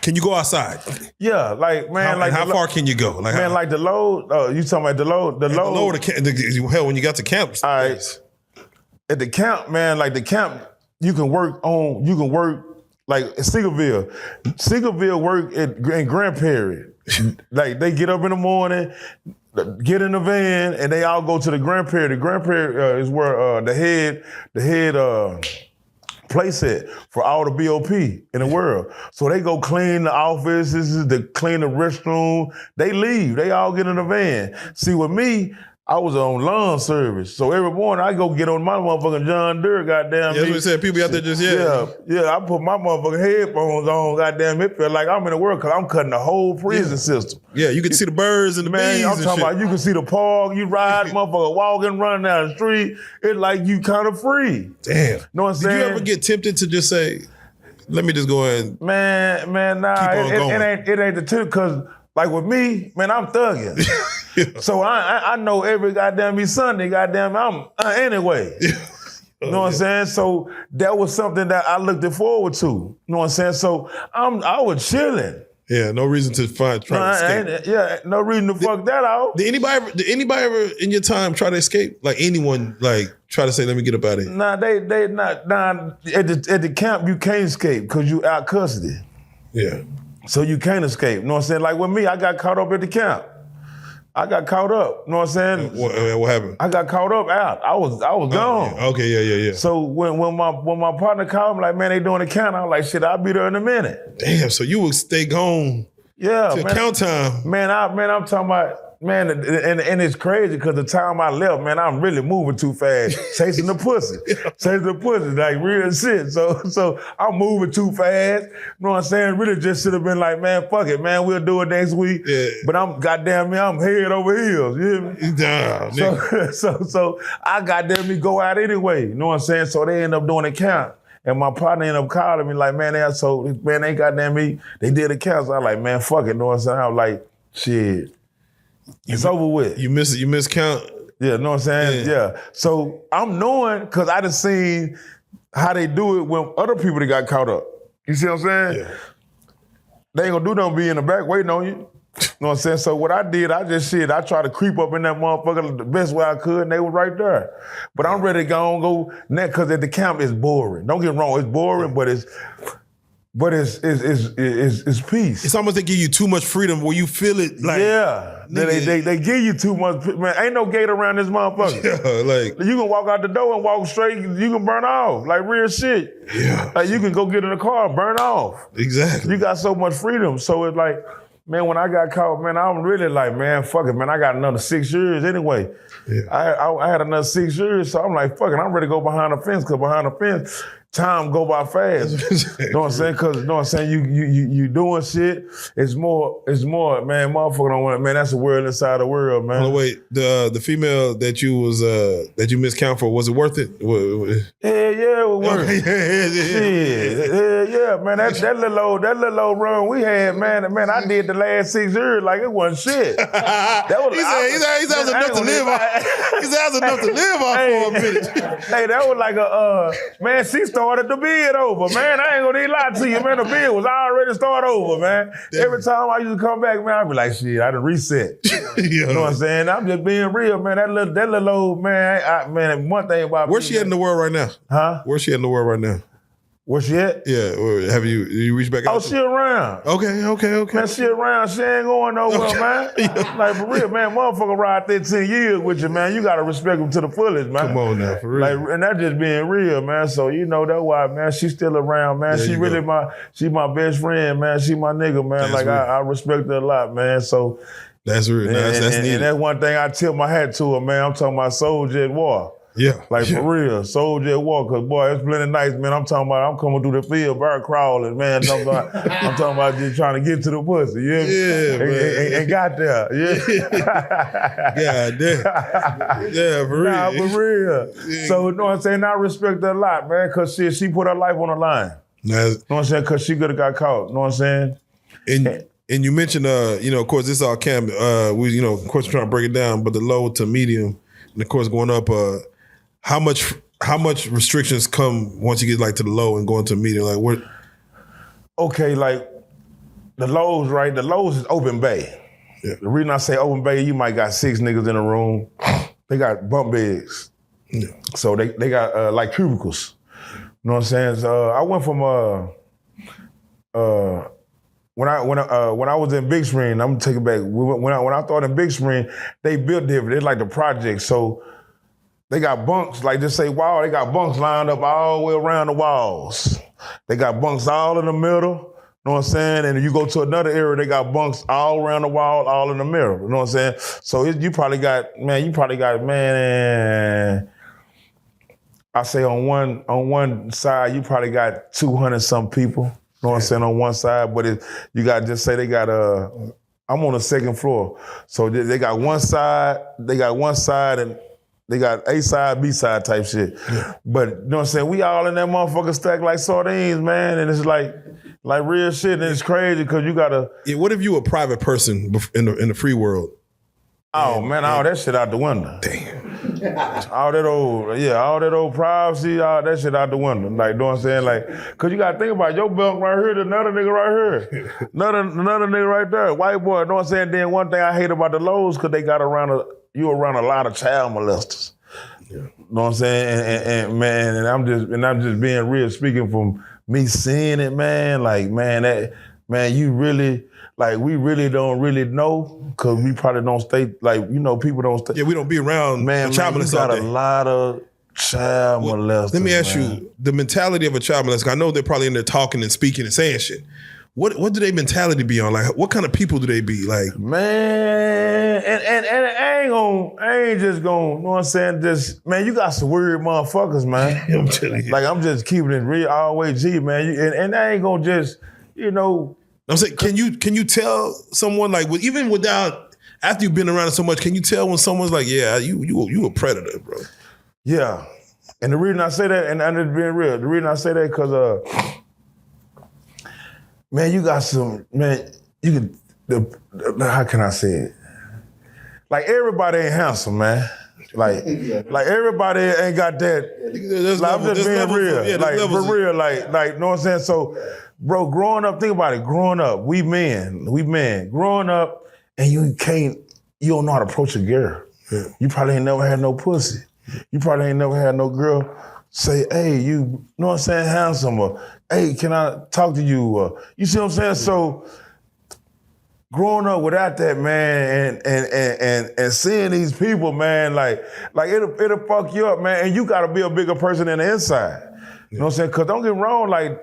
can you go outside? Yeah, like man, how far can you go? Like man, like the low. You talking about the low? The low. Hell, when you got to camp. All right. At the camp, man, like the camp, you can work like Seagoville. Seagoville work in Grand Prairie. Like they get up in the morning, get in the van, and they all go to the Grand Prairie. The Grand Prairie is where the head place it for all the BOP in the world. So they go clean the offices, they clean the restroom, they leave, they all get in the van. See, with me, I was on lawn service. So every morning I go get on my motherfucking John Deere, goddamn. Yeah, that's what he said. People out there just, Yeah, I put my motherfucking headphones on, goddamn. It felt like I'm in the world because I'm cutting the whole prison system. Yeah, you can see the birds and the bees I'm talking about you can see the park, you ride, motherfucker, walking, running down the street. It's like you kind of free. Damn. Know what I'm saying? Did you ever get tempted to just say, let me just go ahead and nah, it ain't the tip because like with me, man, I'm thugging. So I know every goddamn Sunday, goddamn, I'm anyway. You know what I'm saying? So that was something that I looked forward to. You know what I'm saying? So I was chilling. Yeah, no reason to try to escape. No reason to fuck that out. Did anybody ever in your time try to escape? Like anyone, like try to say, let me get up out of here? Nah, they not. Nah, at the camp you can't escape because you out custody. Yeah. So you can't escape. You know what I'm saying? Like with me, I got caught up at the camp. I got caught up. You know what I'm saying? What happened? I got caught up out. I was gone. Yeah. Okay, yeah. So when my partner called me, like, man, they doing the count, I was like, shit, I'll be there in a minute. Damn, so you would stay gone till count time. Man, I'm talking about, man, and it's crazy because the time I left, man, I'm really moving too fast, chasing the pussy. Like real shit. So I'm moving too fast. You know what I'm saying? Really just should have been like, man, fuck it, man, we'll do it next week. Yeah. But I'm head over heels. You hear me? Nah, so I goddamn me go out anyway. You know what I'm saying? So they end up doing a count. And my partner ended up calling me like, man, they goddamn me, they did a count. So I was like, man, fuck it. You know what I'm saying? I was like, shit. It's over with. You miss count. Yeah, know what I'm saying? Yeah. So I'm knowing because I done seen how they do it when other people that got caught up. You see what I'm saying? Yeah. They ain't gonna do nothing be in the back waiting on you. You know what I'm saying? So what I did, I tried to creep up in that motherfucker the best way I could, and they were right there. But I'm ready to go next, because at the camp it's boring. Don't get me wrong, it's boring, but it's peace. It's almost they give you too much freedom where you feel it like. Yeah. They give you too much, man. Ain't no gate around this motherfucker. Yeah, like. You can walk out the door and walk straight, you can burn off. Like real shit. Yeah. Like you can go get in the car and burn off. Exactly. You got so much freedom. So it's like, man, when I got caught, man, I'm really like, man, fuck it, man. I got another 6 years anyway. Yeah. I had another 6 years, so I'm like, fuck it, I'm ready to go behind the fence, because behind the fence, time go by fast. You know what I'm saying? Because, you know what I'm saying, you doing shit, it's more, man, motherfucker don't want it, man, that's a world inside the world, man. Oh, wait, the female that you miscount for, was it worth it? Yeah, it was worth it. Yeah, man, that little old run we had, man, I did the last 6 years like it wasn't shit. That was, he said that was enough to live off. He said that was enough to live off for a minute. Hey, that was like man, she started the bid over, man. I ain't gonna need a lot to you, man. The bid was already started over, man. Damn. Every time I used to come back, man, I'd be like, shit, I done reset. You know what I'm saying? I'm just being real, man. That little old, man, man, one thing about Where's she at in the world right now? Huh? Where's she at in the world right now? Where she at? Yeah, have you reached back out? Oh, she around. Okay. Man, she around. She ain't going nowhere, Okay. man. Like, for real, man, motherfucker ride 13 years with you, man. You got to respect him to the fullest, man. Come on now, for real. Like, and that just being real, man. So, you know, that's why, man, she's still around, man. There She really go. she my best friend, man. She my nigga, man. That's like, real. I respect her a lot, man. So, that's real. That's needed. And that's one thing I tip my hat to her, man. I'm talking about soldier at war. Yeah. Like, for real, soldier at war, because, boy, it's plenty nice, man. I'm coming through the field, bird crawling, man. I'm talking about just trying to get to the pussy, you hear me? Man. And got there, yeah. God damn. Yeah, for real. Nah, for real. Yeah. So, you know what I'm saying? I respect her a lot, man, because she put her life on the line. You know what I'm saying? Because she could have got caught, you know what I'm saying? And you mentioned, you know, of course, this is all camp. We, you know, of course, we're trying to break it down, but the low to medium, and of course, going up, how much restrictions come once you get like to the low and going to medium? Like what? Okay, like the lows, right? The lows is open bay. Yeah. The reason I say open bay, you might got 6 niggas in a room. They got bunk beds. Yeah. So they got like cubicles. You know what I'm saying? So, I went from when I was in Big Screen, I'm gonna take it back. When I started in Big Screen, they built different. It's like the project. So they got bunks, like just say wall, they got bunks lined up all the way around the walls. They got bunks all in the middle, you know what I'm saying? And if you go to another area, they got bunks all around the wall, all in the middle, you know what I'm saying? So you probably got, I say on one side, you probably got 200 some people, you know what I'm saying, on one side, but you got just say they got I'm on the second floor. So they got one side and they got A side, B side type shit. Yeah. But you know what I'm saying? We all in that motherfucker stack like sardines, man. And it's like real shit. And it's crazy because you gotta. Yeah, what if you a private person in the free world? Oh man, all that shit out the window. Damn. all that old privacy, all that shit out the window. Like, you know what I'm saying? Like, cause you gotta think about your bunk right here, another nigga right here. another nigga right there. White boy, you know what I'm saying? Then one thing I hate about the lows, cause they got you around a lot of child molesters. Yeah. You know what I'm saying? And man, and I'm just being real, speaking from me seeing it, man. Like, man, you really, like, we really don't really know, because we probably don't stay, like, you know, people don't stay. Yeah, we don't be around child molesters all day. You got a lot of child molesters. Let me ask you, the mentality of a child molester, I know they're probably in there talking and speaking and saying shit. What do they mentality be on? Like, what kind of people do they be? Like, man, and I ain't just gonna, you know what I'm saying? Just, man, you got some weird motherfuckers, man. I'm telling you. Like, I'm just keeping it real, always G, man. And I ain't gonna just, you know. I'm saying, can you tell someone, like, even without, after you've been around it so much, can you tell when someone's like, yeah, you a predator, bro? Yeah. And the reason I say that, and I'm just being real, the reason I say that, because, man, you got some, man, how can I say it? Like, everybody ain't handsome, man. Like everybody ain't got that. There's Like, I'm just being real. Yeah, like levels. for real, like, know what I'm saying? So, bro, growing up, think about it. Growing up, we men. Growing up, and you don't know how to approach a girl. Yeah. You probably ain't never had no pussy. You probably ain't never had no girl say, hey, you know what I'm saying, handsome, or hey, can I talk to you? You see what I'm saying? So, growing up without that, man, and seeing these people, man, like it'll fuck you up, man. And you gotta be a bigger person than the inside. You know what I'm saying? Cause don't get me wrong, like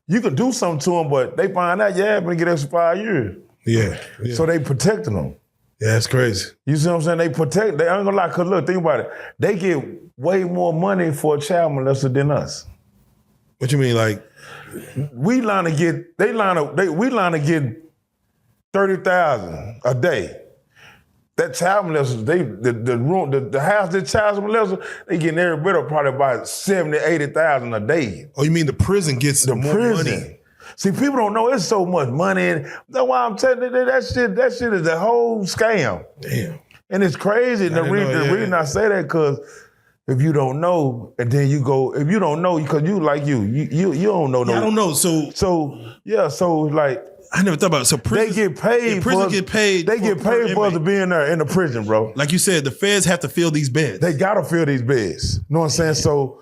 you could do something to them, but they find out, yeah, and get extra 5 years. Yeah. So they protecting them. Yeah, that's crazy. You see what I'm saying? They ain't gonna lie, cause look, think about it. They get way more money for a child molester than us. What you mean, like? We line to get 30,000 a day. That child molester, the house that child molester, they getting every bit of probably about 70,000, 80,000 a day. Oh, you mean the prison gets The more prison. money? See, people don't know it's so much money, and that's why I'm telling you that shit is a whole scam. Damn. And it's crazy. The reason I say that, because if you don't know, and then you go, if you don't know, because you don't know. Yeah, I don't know. So like, I never thought about it. So prison, they get paid. Yeah, prison get paid. They get paid for us to be in there in the prison, bro. Like you said, the feds have to fill these beds. They gotta fill these beds. You know what I'm saying? So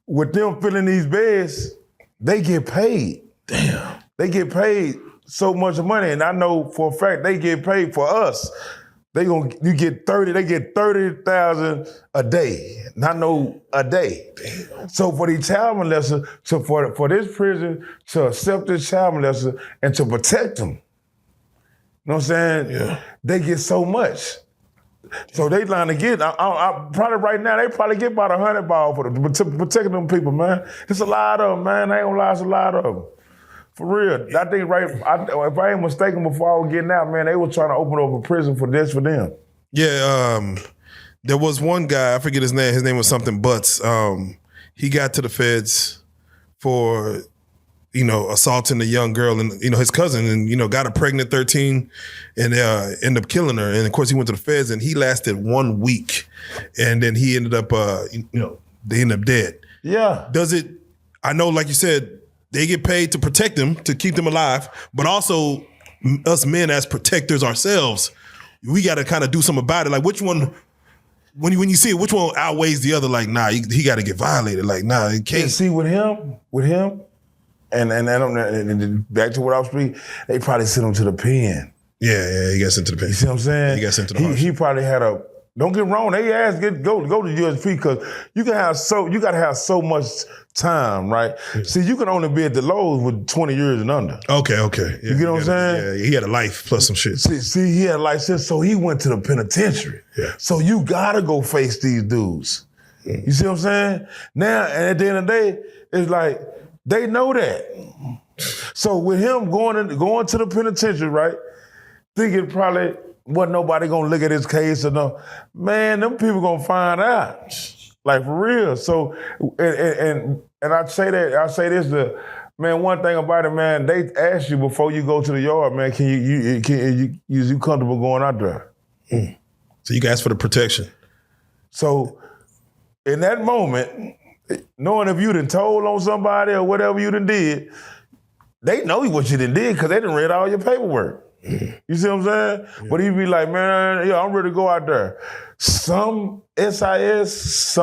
with them filling these beds, they get paid. Damn. They get paid so much money, and I know for a fact they get paid for us. They get 30,000 a day. Not no a day. Damn. So for these child molesters, so for this prison to accept this child molester and to protect them, you know what I'm saying? Yeah. They get so much. So they line to get, I probably right now, they probably get about $100 for protecting them people, man. It's a lot of them, man. I ain't gonna lie, it's a lot of them. For real. I think if I ain't mistaken, before I was getting out, man, they were trying to open up a prison for them. Yeah, there was one guy, I forget his name. His name was something Butts. He got to the feds for, assaulting a young girl and, his cousin, and, got her pregnant 13 and ended up killing her. And of course he went to the feds and he lasted 1 week. And then he ended up, they ended up dead. Yeah. I know, like you said, they get paid to protect them, to keep them alive, but also us men as protectors ourselves, we got to kind of do something about it. Like which one, when you see it, which one outweighs the other? Like, nah, he got to get violated. Like, nah, he can't. Yeah, see, with him, and back to what I was speaking, they probably sent him to the pen. Yeah, he got sent to the pen. You see what I'm saying? He got sent to the He probably had don't get wrong, they asked go to USP, because you got to have so much time, right? Yeah. See, you can only be at the lows with 20 years and under. Okay. Yeah, you get what I'm saying? Yeah, he had a life plus some shit. See, he had a license, so he went to the penitentiary. Yeah. So you gotta go face these dudes. You see what I'm saying? Now, and at the end of the day, it's like, they know that. So with him going to the penitentiary, right? Thinking probably wasn't nobody gonna look at his case or no. Man, them people gonna find out. Like for real. So and I say this to, man, one thing about it, man, they ask you before you go to the yard, man, can you comfortable going out there? So you can ask for the protection. So in that moment, knowing if you done told on somebody or whatever you done did, they know what you done did because they done read all your paperwork. You see what I'm saying? Yeah. But he'd be like, man, yeah, I'm ready to go out there. The SIS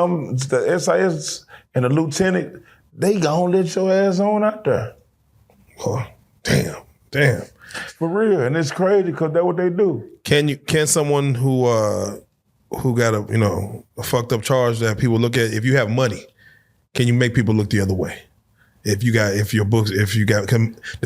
and the lieutenant, they gonna let your ass on out there. Oh, damn. For real, and it's crazy because that's what they do. Can someone who got a fucked up charge that people look at, if you have money, can you make people look the other way? The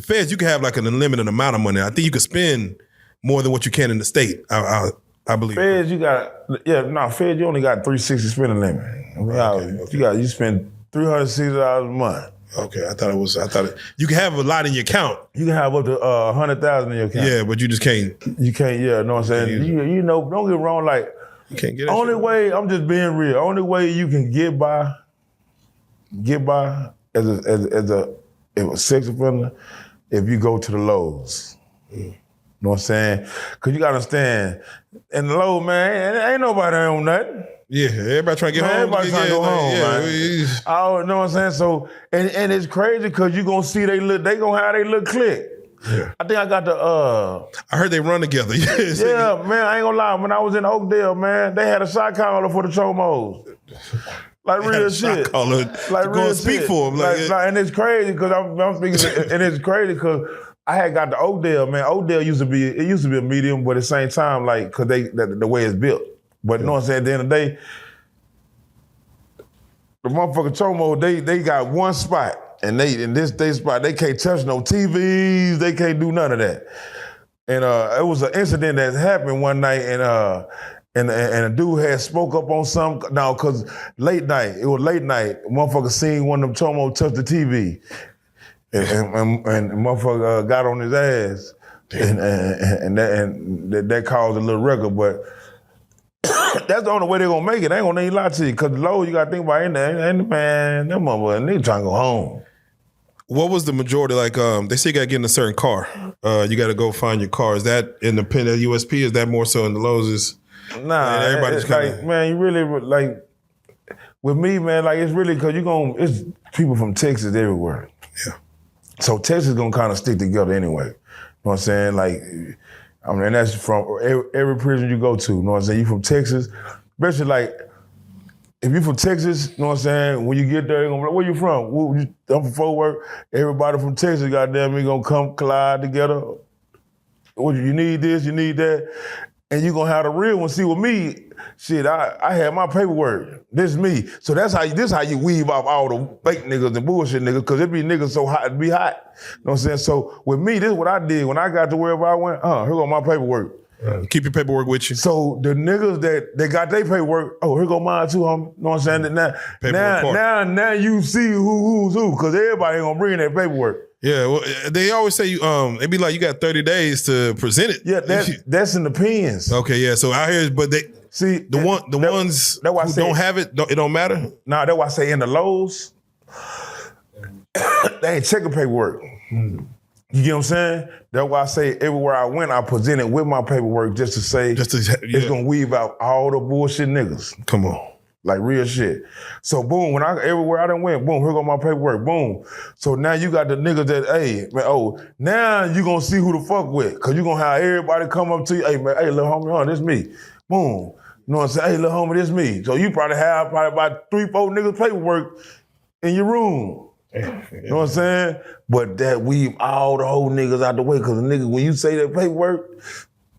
feds, you can have like an unlimited amount of money. I think you can spend more than what you can in the state. I believe. Feds, Feds, you only got $360 spending limit. Okay. You spend $360 a month. Okay, I thought you can have a lot in your account. You can have up to $100,000 in your account. Yeah, but you just can't. You can't. Yeah, know what I'm saying. Don't get wrong. Like, you can't get. Only way, I'm just being real. Only way you can get by as a sex offender, if you go to the lows. You know what I'm saying? Cause you gotta understand, in the low, man, ain't nobody on nothing. Yeah, everybody trying to get home. Everybody trying to go home, man. I know what I'm saying? So, and it's crazy because you gonna see they gonna have their little clique. Yeah. I think I got the I heard they run together. Yeah, man, I ain't gonna lie. When I was in Oakdale, man, they had a shot caller for the Chomos. Like real shit. Like real speak shit. For them. And it's crazy because I'm speaking, and it's crazy because I had got to Oakdale, man. Oakdale used to be a medium, but at the same time, like, cause the way it's built. But you know what I'm saying? At the end of the day, the motherfucking Chomo, they got one spot. And in this spot, they can't touch no TVs, they can't do none of that. And it was an incident that happened one night, and a dude had spoke up on something. Now, cause it was late night, motherfucker seen one of them Chomo touch the TV. And motherfucker got on his ass. And that caused a little record, but that's the only way they're gonna make it. They ain't gonna need a lot to you. Cause the low you gotta think about it, and man, them motherfuckers, niggas trying to go home. What was the majority, like, they say you gotta get in a certain car. You gotta go find your car. Is that in the pin at USP? Is that more so in the lows? Nah, everybody's like, man, you really, like, with me, man, like, it's really, cause it's people from Texas everywhere. Yeah. So Texas gonna kind of stick together anyway. You know what I'm saying? Like, I mean, and that's from every prison you go to, you know what I'm saying? You from Texas, especially like, if you from Texas, you know what I'm saying? When you get there, they're gonna be like, where you from? I'm from Fort Worth. Everybody from Texas, goddamn, we gonna come collide together. You need this, you need that. And you gonna have the real one. See, with me, shit, I had my paperwork. This is me. So this how you weave off all the fake niggas and bullshit niggas, cause it be niggas so hot, it be hot. You know what I'm saying? So with me, this is what I did. When I got to wherever I went, here go my paperwork. Keep your paperwork with you. So the niggas that got their paperwork, here go mine too, homie. You know what I'm saying? Now you see who's who, cause everybody ain't gonna bring that paperwork. Yeah, well, they always say they be like, you got 30 days to present it. Yeah, that's in the pens. Okay, yeah. So out here, but they see the ones who don't have it, it don't matter. Nah, that's why I say in the lows, they ain't checking paperwork. You get what I'm saying? That's why I say everywhere I went, I presented with my paperwork just to say it's gonna weave out all the bullshit niggas. Come on. Like real shit. So boom, everywhere I done went, boom, here go my paperwork, boom. So now you got the niggas that, hey, man, now you gonna see who to fuck with. Cause you gonna have everybody come up to you, hey man, hey little homie, this me. Boom. You know what I'm saying? Hey little homie, this me. So you probably have about 3-4 niggas paperwork in your room. You know what I'm saying? But that weave all the whole niggas out the way, cause the niggas, when you say that paperwork,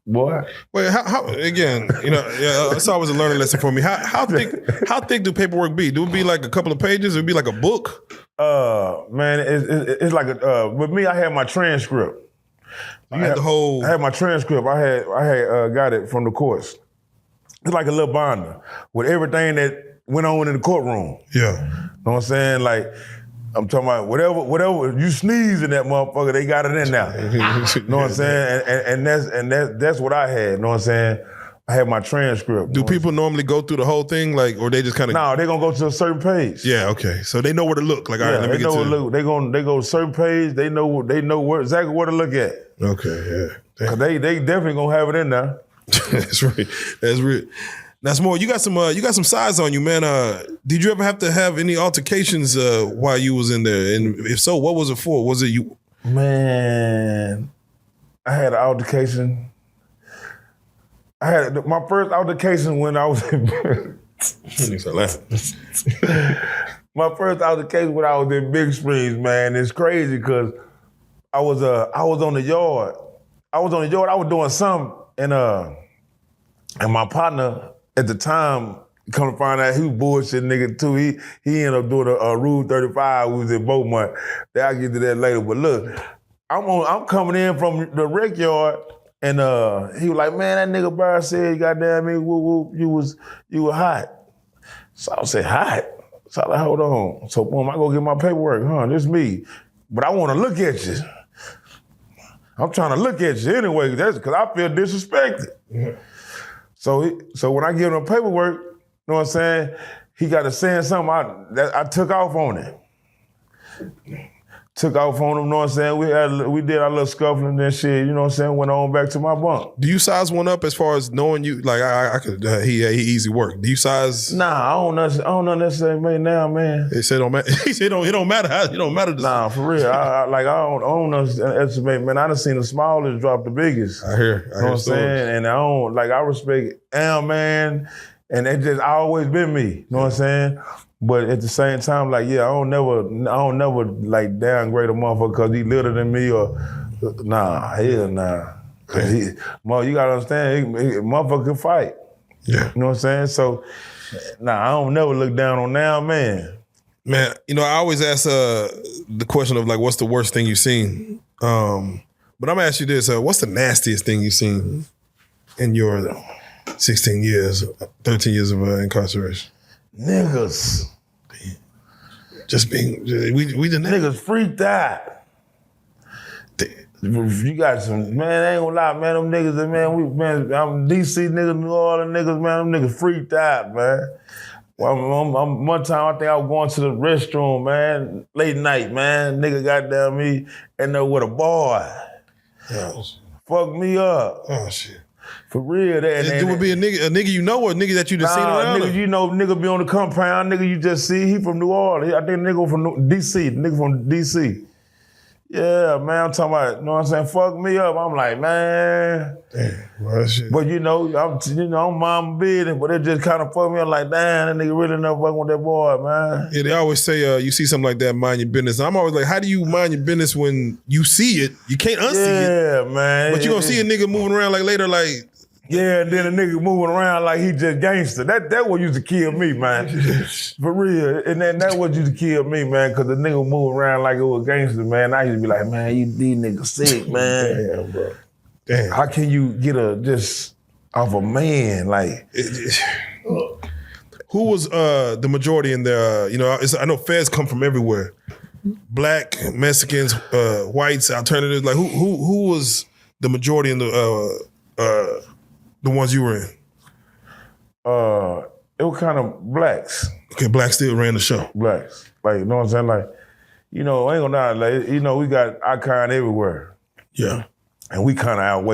boy. Wait, how again, it's always a learning lesson for me. How thick do paperwork be? Do it be like a couple of pages? It would be like a book? Man, it's like with me, I had my transcript. I had my transcript. I had got it from the courts. It's like a little binder with everything that went on in the courtroom. Yeah. You know what I'm saying? Like, I'm talking about whatever you sneeze in that motherfucker, they got it in there. You know what I'm saying? And that's what I had. You know what I'm saying? I had my transcript. Do people normally go through the whole thing, like, or they just kind of? No, they're gonna go to a certain page. Yeah, okay. So they know where to look. Like, all right, let me get to. They go to a certain page. They know exactly where to look at. Okay, yeah. Cause they definitely gonna have it in there. That's right. That's real. That's more. You got some size on you, man. Did you ever have to have any altercations while you was in there? And if so, what was it for? Was it you? Man, I had an altercation. I had my first altercation when I was in my first altercation when I was in Big Springs, man. It's crazy because I was on the yard. I was doing something, and my partner at the time, come to find out he was bullshit nigga too. He ended up doing a Rule 35. We was in Beaumont. I'll get to that later. But look, I'm coming in from the rec yard, and he was like, man, that nigga Barry said, goddamn me, you were hot. So I said, hot? So I like, hold on. So boom, I go get my paperwork. This me. But I want to look at you. I'm trying to look at you anyway. That's because I feel disrespected. Mm-hmm. So when I give him paperwork, you know what I'm saying? He got to saying something I took off on it. took off on him, you know what I'm saying? We did our little scuffling and shit, you know what I'm saying? Went on back to my bunk. Do you size one up as far as knowing you? Like I could, he easy work. Do you size? Nah, I don't know necessarily man now, man. He said, he said, it don't matter. It don't matter. Nah, for real. I don't estimate, man. I done seen the smallest drop the biggest. I hear You know what I'm saying? And I respect Am, man. And it just always been me. You know what I'm saying? But at the same time, like, yeah, I don't never like downgrade a motherfucker because he littler than me or nah, hell nah. You gotta understand, motherfucker can fight. Yeah. You know what I'm saying? So, nah, I don't never look down on now, man. Man, you know, I always ask the question of like, what's the worst thing you've seen? But I'm gonna ask you this: what's the nastiest thing you've seen in your 16 years, 13 years of incarceration? Niggas. Just being, we the niggas freaked out. You got some, man, I ain't gonna lie, man, them niggas, I'm DC niggas, New Orleans niggas, man, them niggas freaked out, man. One time I think I was going to the restroom, man, late night, man, nigga got down me and there with a boy. Yes. Fuck me up. Oh, shit. For real. It would be a nigga you know or a nigga that you just seen around? Nigga, you know, nigga be on the compound, nigga you just see, he from New Orleans. I think nigga from DC. Yeah, man, I'm talking about, you know what I'm saying, fuck me up. I'm like, man. Damn, well, shit. But I'm mom business, but it just kind of fucked me up like, damn, that nigga really never fucking with that boy, man. Yeah, they always say you see something like that, mind your business. I'm always like, how do you mind your business when you see it? You can't unsee it. Yeah, man. But you gonna see a nigga moving around like later, like. Yeah, and then a nigga moving around like he just gangster. That what used to kill me, man. For real. And then that what used to kill me, man, because the nigga moving around like it was gangster, man. I used to be like, man, these niggas sick, man. Damn, bro. Damn. How can you get just off a man, like? Who was the majority in there? You know, I know feds come from everywhere. Black, Mexicans, whites, alternatives. Like who was the majority in the ones you were in? It was kind of blacks. Okay, blacks still ran the show. Blacks. Like, you know what I'm saying? Like, you know, I ain't gonna lie, like, you know, we got icon everywhere. Yeah. And we kind of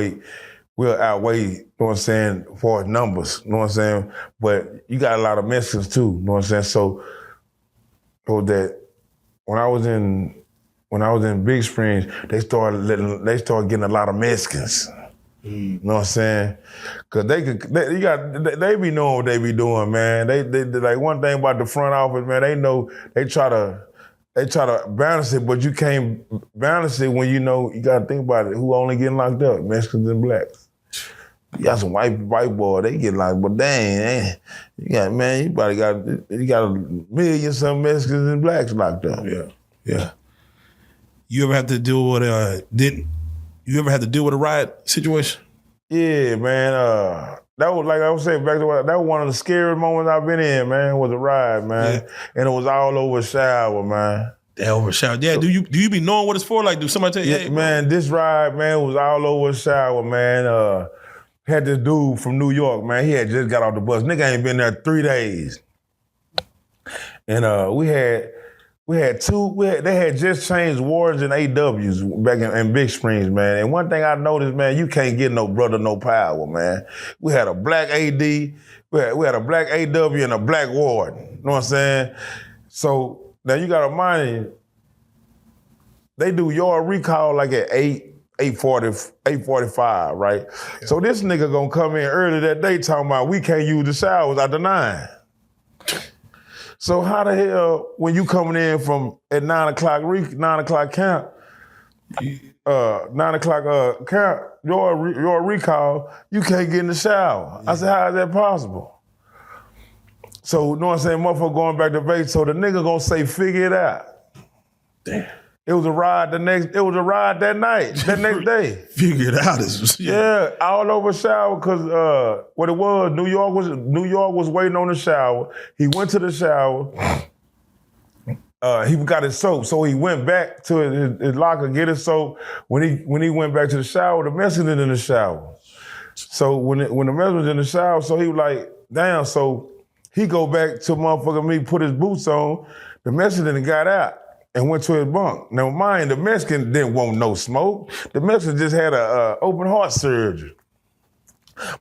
we'll outweigh, you know what I'm saying, for numbers, you know what I'm saying? But you got a lot of Mexicans too, you know what I'm saying? So that when I was in Big Springs, they started getting a lot of Mexicans. You know what I'm saying? Cause they be knowing what they be doing, man. They like one thing about the front office, man. They know they try to balance it, but you can't balance it when you know you gotta think about it. Who only getting locked up? Mexicans and blacks. You got some white boy, they get locked, but dang, you got a million some Mexicans and blacks locked up. Yeah. You ever have to deal with You ever had to deal with a riot situation? Yeah, man. That was, like I was saying back to that was one of the scariest moments I've been in, man, was a riot, man. Yeah. And it was all over Shower, man. Over Shower. Yeah, do you be knowing what it's for? Like, do somebody tell you, hey, man, this riot, man, was all over Shower, man. Had this dude from New York, man. He had just got off the bus. Nigga ain't been there 3 days. And they had just changed wards and AWs back in Big Springs, man. And one thing I noticed, man, you can't get no brother, no power, man. We had a black AD, we had a black AW and a black ward. You know what I'm saying? So now you gotta mind, they do yard recall like at 8:45, right? Yeah. So this nigga gonna come in early that day talking about we can't use the showers after 9. So how the hell, when you coming in from at 9 o'clock count, 9 o'clock count, your recall, you can't get in the shower. Yeah. I said, how is that possible? So, you know what I'm saying, motherfucker going back to base, so the nigga gonna say, figure it out. Damn. It was a ride that night, that next day. Figure it out. Yeah, all over Shower, because what it was, New York was waiting on the shower. He went to the shower. He got his soap, so he went back to his locker, get his soap. When he went back to the shower, the mess was in the shower. So when the mess was in the shower, so he was like, damn, so he go back to motherfucker me, put his boots on, the mess got out. and went to his bunk. Now, mind, the Mexican didn't want no smoke. The Mexican just had a open heart surgery.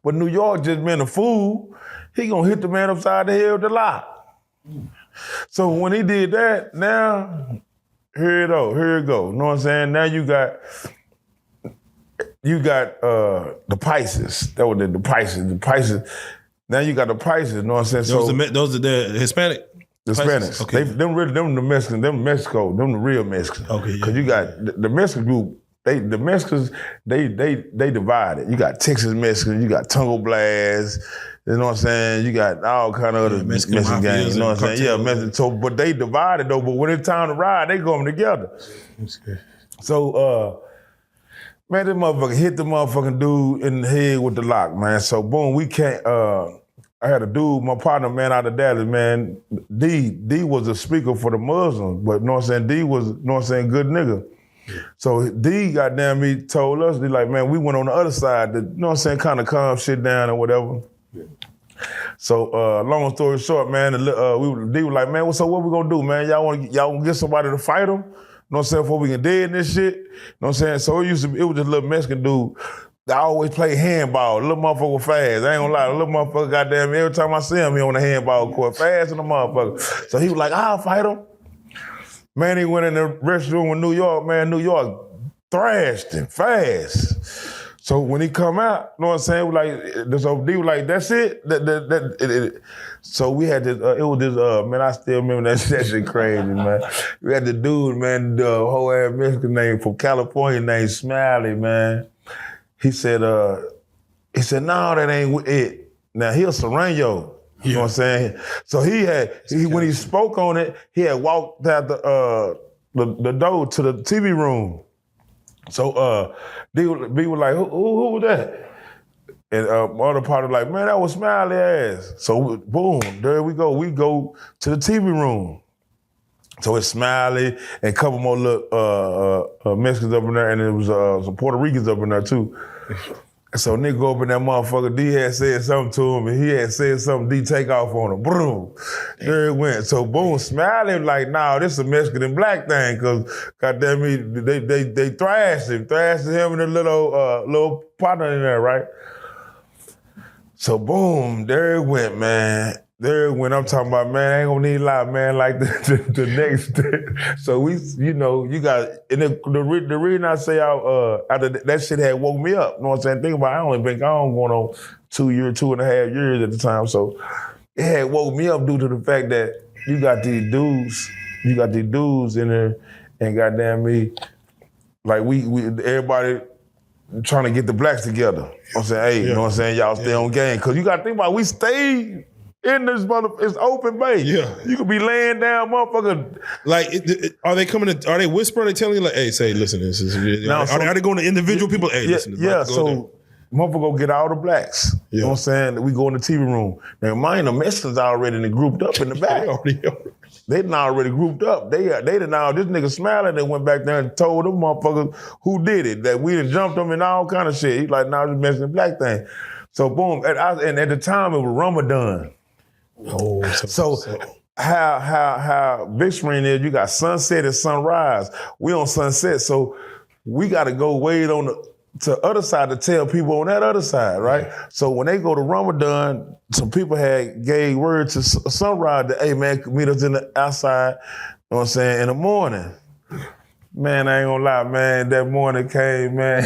But New York just been a fool. He gonna hit the man upside the head with the lock. So when he did that, now, here it go. You know what I'm saying? Now you got the Pisces. That was the Pisces. Now you got the Pisces, you know what I'm saying? Those are the Hispanic? The Hispanics. Okay. Them the Mexicans, them Mexico, them the real Mexicans. Okay. Because you got the Mexican group, the Mexicans, they divided. You got Texas Mexicans, you got Tungo Blast, you know what I'm saying? You got all kind of other Mexican gangs, you know what I'm saying? Yeah, Mexican. So, but they divided though, but when it's time to ride, they go together. So, man, this motherfucker hit the motherfucking dude in the head with the lock, man. So, boom, we can't, I had a dude, my partner, man, out of Dallas, man. D was a speaker for the Muslims, but you know what I'm saying? D was, you know what I'm saying, good nigga. So D, goddamn me, told us, they like, man, we went on the other side to, you know what I'm saying, kind of calm shit down or whatever. So, long story short, man, D was like, man, so what we gonna do, man? Y'all wanna get somebody to fight him? You know what I'm saying, before we get dead in this shit? You know what I'm saying? So it was just a little Mexican dude. I always play handball. The little motherfucker was fast. I ain't gonna lie. The little motherfucker, goddamn, every time I see him, he on the handball court, fast in the motherfucker. So he was like, I'll fight him. Man, he went in the restroom in New York, man. New York thrashed him fast. So when he come out, you know what I'm saying? D was like, that's it? So we had this, it was this, man, I still remember that shit crazy, man. We had the dude, man, the whole ass Mexican name from California named Smiley, man. He said, no, that ain't it. Now, he a Serrano, you know what I'm saying? So when he spoke on it, he had walked out the door to the TV room. So D was like, who was that? And my other part was like, man, that was Smiley ass. So boom, there we go. We go to the TV room. So it's Smiley and a couple more little Mexicans up in there, and there was some Puerto Ricans up in there too. So nigga go up in that motherfucker, D had said something to him, and he had said something, D take off on him. Boom. There it went. So boom, Smiley like, nah, this is a Mexican and black thing, cause goddamn me, they thrashed him and a little partner in there, right? So boom, there it went, man. There it went. I'm talking about, man, I ain't gonna need a lot, man, like the next day. So we, you know, you got, and the reason I say after that shit had woke me up, you know what I'm saying? Think about it, I only been gone going on 2.5 years at the time. So it had woke me up due to the fact that you got these dudes in there, and goddamn me, like we everybody trying to get the blacks together. You know what I'm saying? Hey, you know what I'm saying? Y'all stay on game. Cause you gotta think about it, we stayed in this it's open bay. Yeah. You could be laying down, motherfucker. Like, are they coming to, are they whispering? Are they telling you, like, hey, say, listen, this is, are they going to individual people? Hey, listen. Yeah, so motherfucker go get all the blacks. You know what I'm saying? We go in the TV room. Now, mind the Mexicans already grouped up in the back. They done already grouped up. They done all, this nigga Smiling, they went back there and told them motherfuckers who did it, that we done jumped them and all kind of shit. He's like, nah, this Mexican black thing. So boom, and at the time it was Ramadan. Oh, so how Big Spring is, you got sunset and sunrise. We on sunset, so we got to go way on to other side to tell people on that other side, right? So when they go to Ramadan, some people had gave word to sunrise that, hey man, meet us in the outside, you know what I'm saying, in the morning. Man, I ain't gonna lie, man, that morning came, man.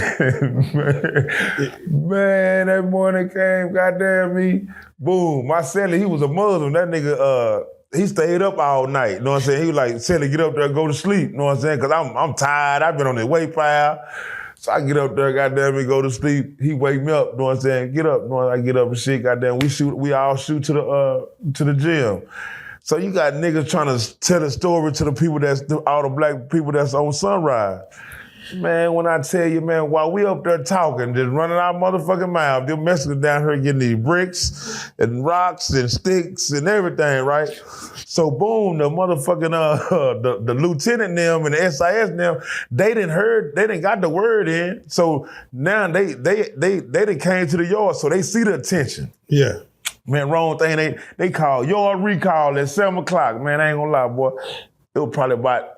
Man, that morning came, goddamn me. Boom, my celly, he was a Muslim. That nigga, he stayed up all night, you know what I'm saying? He was like, celly, get up there, go to sleep, you know what I'm saying? Cause I'm tired, I've been on the weight pile. So I get up there, goddamn me, go to sleep. He wake me up, you know what I'm saying? Get up, you know, I get up and shit, goddamn, we all shoot to the gym. So you got niggas trying to tell a story to the people all the black people that's on Sunrise. Man, when I tell you, man, while we up there talking, just running our motherfucking mouth, them Mexicans down here getting these bricks and rocks and sticks and everything, right? So boom, the motherfucking, the lieutenant them and the SIS them, they didn't got the word in. So now they done came to the yard, so they see the attention. Yeah. Man, wrong thing, they call yard recall at 7 o'clock. Man, I ain't gonna lie, boy. It was probably about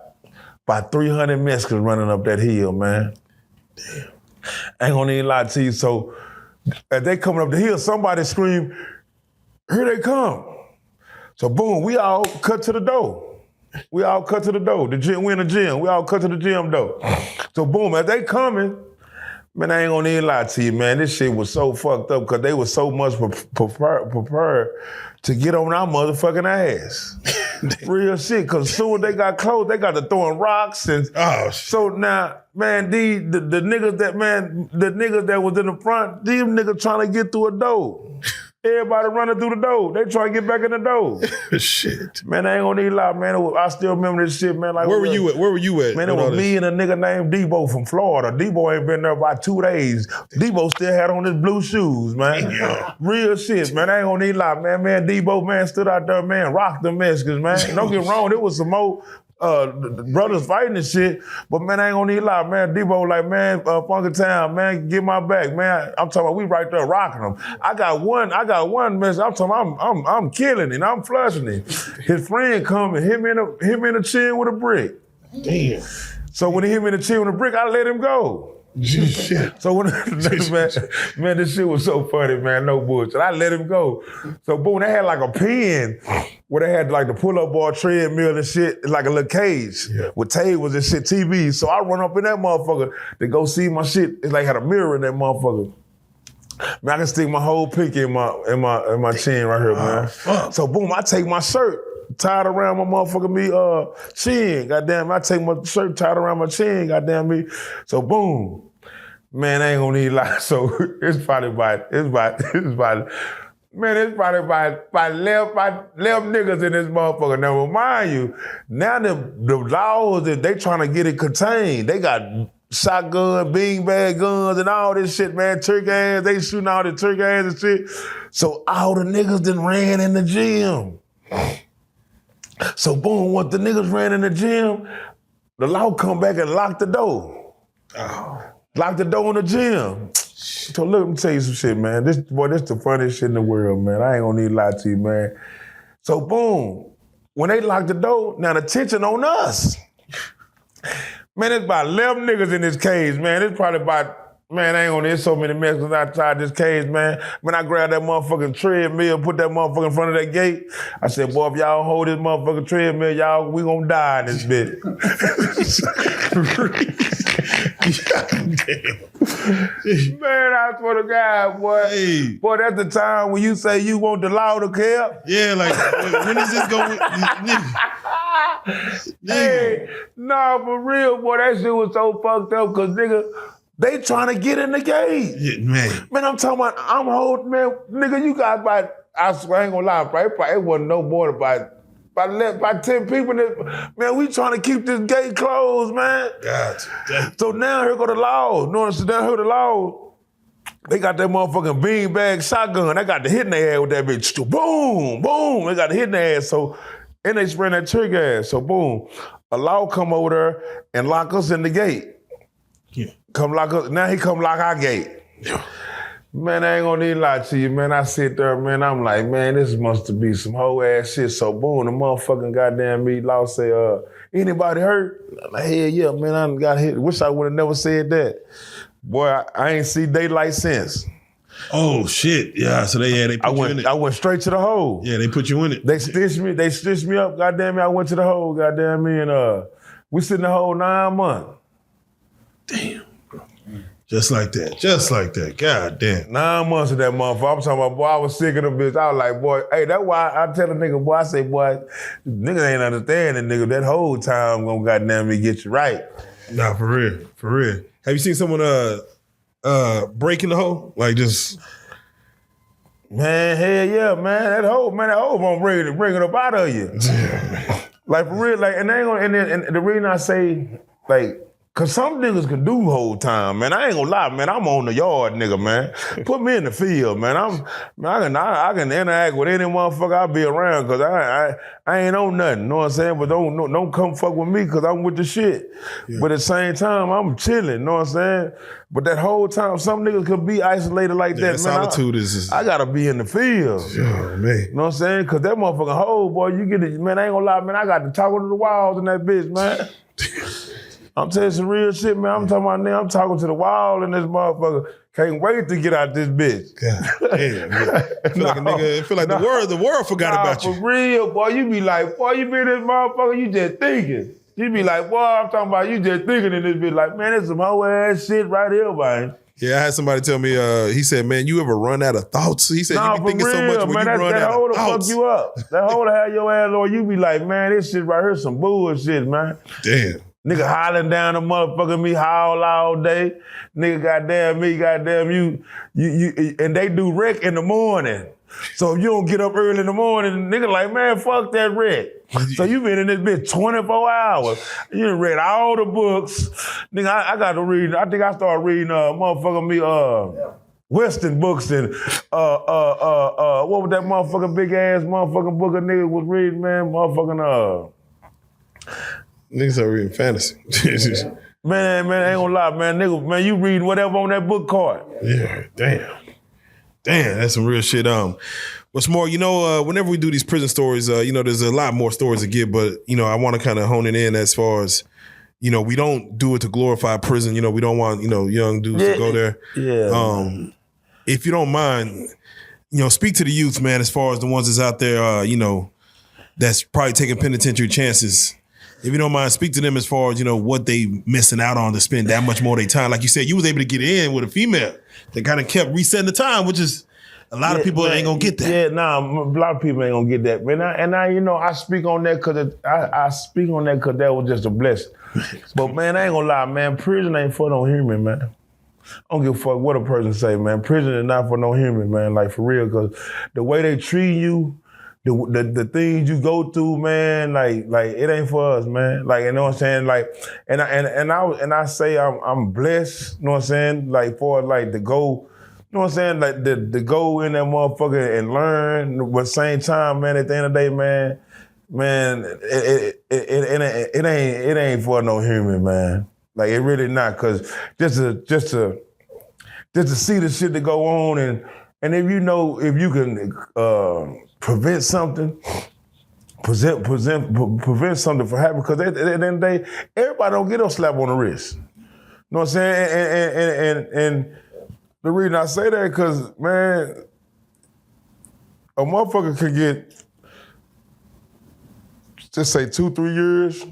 about 300 Mexicans running up that hill, man. Damn. I ain't gonna even lie to you. So as they coming up the hill, somebody scream, "Here they come." So boom, we all cut to the door. We all cut to the door. The gym, we in the gym. We all cut to the gym door. So boom, as they coming, man, I ain't gonna even lie to you, man. This shit was so fucked up because they were so much prepared to get on our motherfucking ass. Real shit, because soon as they got close, they got to throwing rocks and so now, man, the niggas that was in the front, these niggas trying to get through a door. Everybody running through the door. They trying to get back in the door. Shit. Man, I ain't gonna need a lot, man. I still remember this shit, man. Like, Where were you at? Where were you at? Man, it was me and a nigga named Debo from Florida. Debo ain't been there about 2 days. Debo still had on his blue shoes, man. Real shit, man. I ain't gonna need a lot, man. Man, Debo, man, stood out there, man, rocked the Mexicans, man. Don't get wrong, there was some more brothers fighting and shit, but man, I ain't gonna need a lot, man. Debo like, man, Funky Town, man, get my back, man. I'm talking about we right there rocking them. I got one message. I'm talking about I'm killing it. I'm flushing it. His friend come and hit me in the chin with a brick. Damn. So when he hit me in the chin with a brick, I let him go. Shit. So when man, this shit was so funny, man. No bullshit. I let him go. So boom, they had like a pen where they had like the pull-up bar treadmill and shit, like a little cage with tables and shit, TV. So I run up in that motherfucker to go see my shit. It's like had a mirror in that motherfucker. Man, I can stick my whole pinky in my chin right here, man. So boom, I take my shirt tied around my motherfucking chin, goddamn. I take my shirt tied around my chin, goddamn me. So boom. Man, I ain't gonna need a lot. So it's probably about 11 niggas in this motherfucker. Now, remind you, now the laws, they trying to get it contained. They got shotgun, beanbag guns, and all this shit, man. Turkey ass, they shooting all the turkey ass and shit. So all the niggas done ran in the gym. So boom, once the niggas ran in the gym, the law come back and lock the door. Lock the door in the gym. So look, let me tell you some shit, man. This the funniest shit in the world, man. I ain't gonna need to lie to you, man. So boom, when they lock the door, now the tension on us. Man, it's about 11 niggas in this cage, man. It's probably about, man, there's so many Mexicans outside this cage, man. When I grabbed that motherfucking treadmill, put that motherfucker in front of that gate, I said, boy, if y'all hold this motherfucking treadmill, y'all, we gonna die in this bitch. Man, I swear to God, boy. Hey. Boy, that's the time when you say you want the law to care. Yeah, like, when is this going? Hey, nah, for real, boy, that shit was so fucked up, because, nigga, they trying to get in the gate. Yeah, man. Man, I'm talking about, I'm holding, man, nigga, you got about, I swear, I ain't gonna lie, it wasn't no more than about 10 people. Man, we trying to keep this gate closed, man. Gotcha. So now here go the law. Notice down here the law. They got that motherfucking beanbag shotgun. They got the hitting their ass with that bitch. Boom, boom. They got the hitting their ass. So, and they spraying that trigger gas. So boom, a law come over there and lock us in the gate. Yeah. Come lock us. Now he come lock our gate. Yeah. Man, I ain't gonna need to lie to you, man. I sit there, man, I'm like, man, this must be some whole ass shit. So boom, the motherfucking goddamn me law say, anybody hurt? I'm like, hell yeah, man, I done got hit. Wish I would've never said that. Boy, I ain't see daylight since. Oh shit, yeah. So they put you in it. I went straight to the hole. Yeah, they put you in it. They stitched me up, goddamn me. I went to the hole, goddamn me, and we sit in the hole 9 months. Damn. Just like that. God damn. 9 months of that motherfucker. I'm talking about, boy, I was sick of the bitch. I was like, boy, hey, that's why I tell the nigga, boy, I say, boy, niggas ain't understanding, nigga. That whole time gonna goddamn me get you right. Nah, for real. Have you seen someone break in the hole? Like just... Man, hell yeah, man. That hole gonna bring it up out of you. Like for real, like, and they ain't gonna, and the reason I say, like, Cause some niggas can do whole time, man. I ain't gonna lie, man. I'm on the yard, nigga, man. Put me in the field, man. I can interact with any motherfucker I be around, cause I ain't on nothing. Know what I'm saying? But don't come fuck with me, cause I'm with the shit. Yeah. But at the same time, I'm chilling. Know what I'm saying? But that whole time, some niggas could be isolated like that, man. Solitude is. I gotta be in the field. Oh, man. Know what I'm saying? Cause that motherfucking hole, boy, you get it, man. I ain't gonna lie, man. I got to talk to the walls in that bitch, man. I'm telling you some real shit, man. I'm talking about now. I'm talking to the wall and this motherfucker. Can't wait to get out this bitch. God damn, yeah. Feel like a nigga. Feel like the world forgot about you. For real, boy. You be like, boy, you be this motherfucker. You just thinking. You be like, boy, I'm talking about you just thinking in this bitch. Like, man, this some whole ass shit right here, man. Yeah, I had somebody tell me. He said, man, you ever run out of thoughts? He said, you be thinking so much when you run out of thoughts. That hoe to fuck you up. That hoe to have your ass on. You be like, man, this shit right here some bullshit, man. Damn. Nigga hollering down the motherfucker, me howl all day. Nigga goddamn me, goddamn you, and they do rec in the morning. So if you don't get up early in the morning, nigga like, man, fuck that rec. So you been in this bitch 24 hours. You done read all the books. Nigga, I got to read, I think I started reading motherfucker me, Western books and what was that motherfucking big ass motherfucking book a nigga was reading, man? Motherfucking niggas are reading fantasy. man, I ain't gonna lie, man. Nigga, man, you read whatever on that book card. Yeah, damn, that's some real shit. What's more, you know, whenever we do these prison stories, you know, there's a lot more stories to get, but you know, I want to kind of hone it in as far as, you know, we don't do it to glorify prison. You know, we don't want, you know, young dudes to go there. Yeah. If you don't mind, you know, speak to the youth, man, as far as the ones that's out there, you know, that's probably taking penitentiary chances. If you don't mind, speak to them as far as, you know, what they missing out on to spend that much more of their time. Like you said, you was able to get in with a female that kind of kept resetting the time, which is a lot of people ain't gonna get that. Yeah, nah, a lot of people ain't gonna get that. Man, I you know, I speak on that because I speak on that because that was just a blessing. But man, I ain't gonna lie, man, prison ain't for no human, man. I don't give a fuck what a person say, man. Prison is not for no human, man. Like for real, because the way they treat you, the things you go through, man, like it ain't for us, man. Like, you know what I'm saying? Like, and I say I'm blessed, you know what I'm saying? Like for like to go, you know what I'm saying? Like to go in that motherfucker and learn, but at the same time, man, at the end of the day, man, it ain't for no human, man. Like it really not, cause just to see the shit that go on and if you know if you can prevent something, prevent something from happening, because at the end of the day, everybody don't get a slap on the wrist. You know what I'm saying? And the reason I say that, because, man, a motherfucker could get, just say 2-3 years,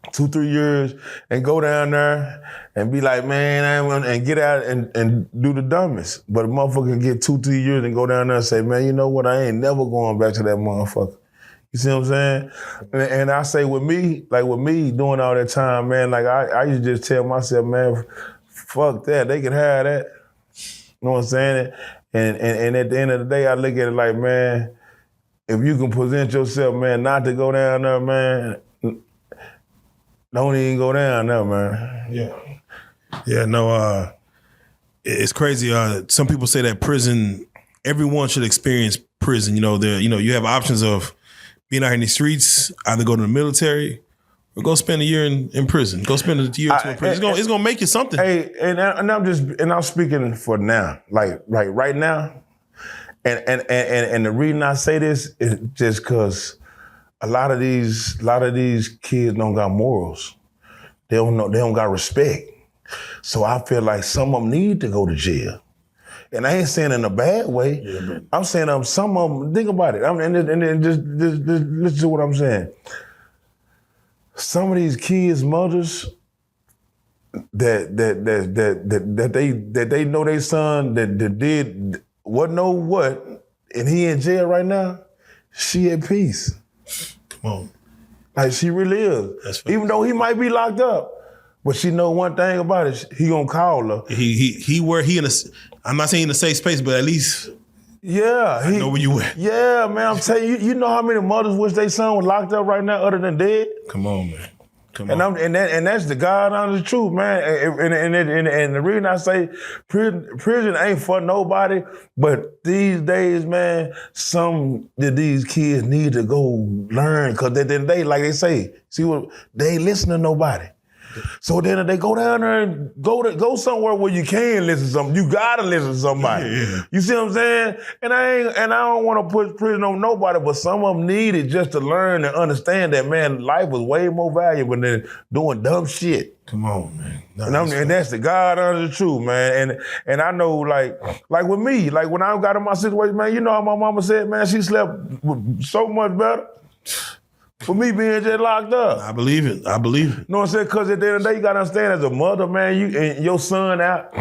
2-3 years, and go down there and be like, man, and get out and do the dumbest. But a motherfucker can get 2-3 years and go down there and say, man, you know what? I ain't never going back to that motherfucker. You see what I'm saying? And I say with me doing all that time, man, like I used to just tell myself, man, fuck that. They can have that. You know what I'm saying? And at the end of the day, I look at it like, man, if you can present yourself, man, not to go down there, man, don't even go down there, man. Yeah, no, it's crazy. Some people say that prison, everyone should experience prison. You know, you have options of being out here in the streets, either go to the military or go spend a year in prison. Go spend a year or two in prison. It's gonna make you something. Hey, and I'm speaking for now, like right now. And the reason I say this is just because a lot of these kids don't got morals. They don't got respect. So I feel like some of them need to go to jail. And I ain't saying in a bad way. Yeah, I'm saying some of them, think about it. And just listen to what I'm saying. Some of these kids' mothers that they know their son that did what know what, and he in jail right now, she at peace. Come on. Like she really is. Even though he might be locked up. But she know one thing about it, he gonna call her. I'm not saying in a safe space, but at least I know where you at. Yeah, man, I'm telling you, you know how many mothers wish their son was locked up right now other than dead? Come on, man. And that's the God honest truth, man. And the reason I say prison ain't for nobody, but these days, man, some of these kids need to go learn, because they like they say, see what they ain't listen to nobody. So then they go down there and go somewhere where you can listen to something. You gotta listen to somebody. Yeah. You see what I'm saying? And I don't want to put prison on nobody, but some of them need it just to learn and understand that, man, life is way more valuable than doing dumb shit. Come on, man. And that's the God honest truth, man. And I know, like with me, like when I got in my situation, man, you know how my mama said, man, she slept so much better. For me being just locked up. I believe it. You know what I'm saying? Because at the end of the day, you got to understand, as a mother, man, you and your son out,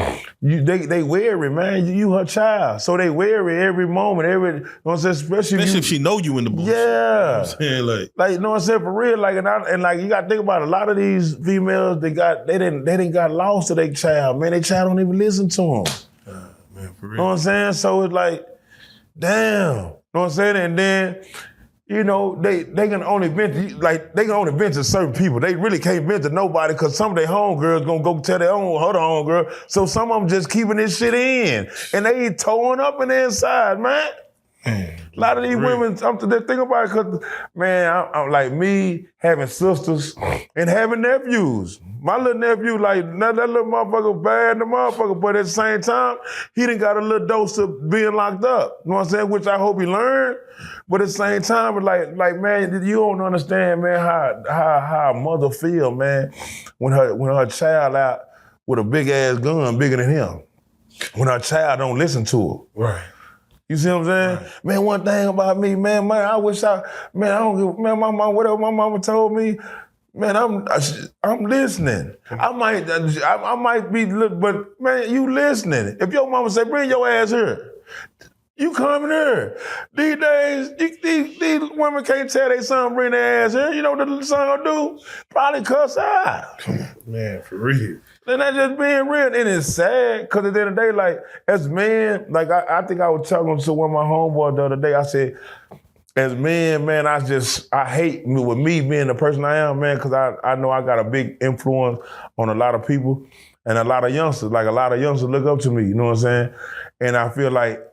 they wary, man. You her child. So they wary every moment, you know what I'm saying? Especially if she know you in the booth. Yeah. You know what I'm saying? Like, you know what I'm saying? For real. Like, and like, you got to think about it. A lot of these females, they didn't got lost to their child. Man, their child don't even listen to them. Man, for real. You know what I'm saying? So it's like, damn. You know what I'm saying? And then, you know, they can only vent to certain people. They really can't vent to nobody, because some of their homegirls gonna go tell their other homegirl. So some of them just keeping this shit in, and they torn up in the inside, man. A lot of these women, they think about it, because, man, I'm like me, having sisters and having nephews. My little nephew, like, that little motherfucker bad, the motherfucker, but at the same time, he done got a little dose of being locked up. You know what I'm saying? Which I hope he learned. But at the same time, like, man, you don't understand, man, how a mother feel, man, when her child out with a big ass gun bigger than him. When her child don't listen to her. Right. You see what I'm saying? Right. Man, one thing about me, man, I wish I don't give, man, my mom, whatever my mama told me, man, I'm listening. I might be, but man, you listening. If your mama say, bring your ass here, you coming here. These days, these women can't tell their son bring their ass here. You know what the son gonna do? Probably cuss out. Man, for real. And that's just being real. And it's sad, because at the end of the day, like, as men, like, I think I was talking to one of my homeboys the other day. I said, as men, man, I hate with me being the person I am, man, because I know I got a big influence on a lot of people and a lot of youngsters. Like, a lot of youngsters look up to me, you know what I'm saying? And I feel like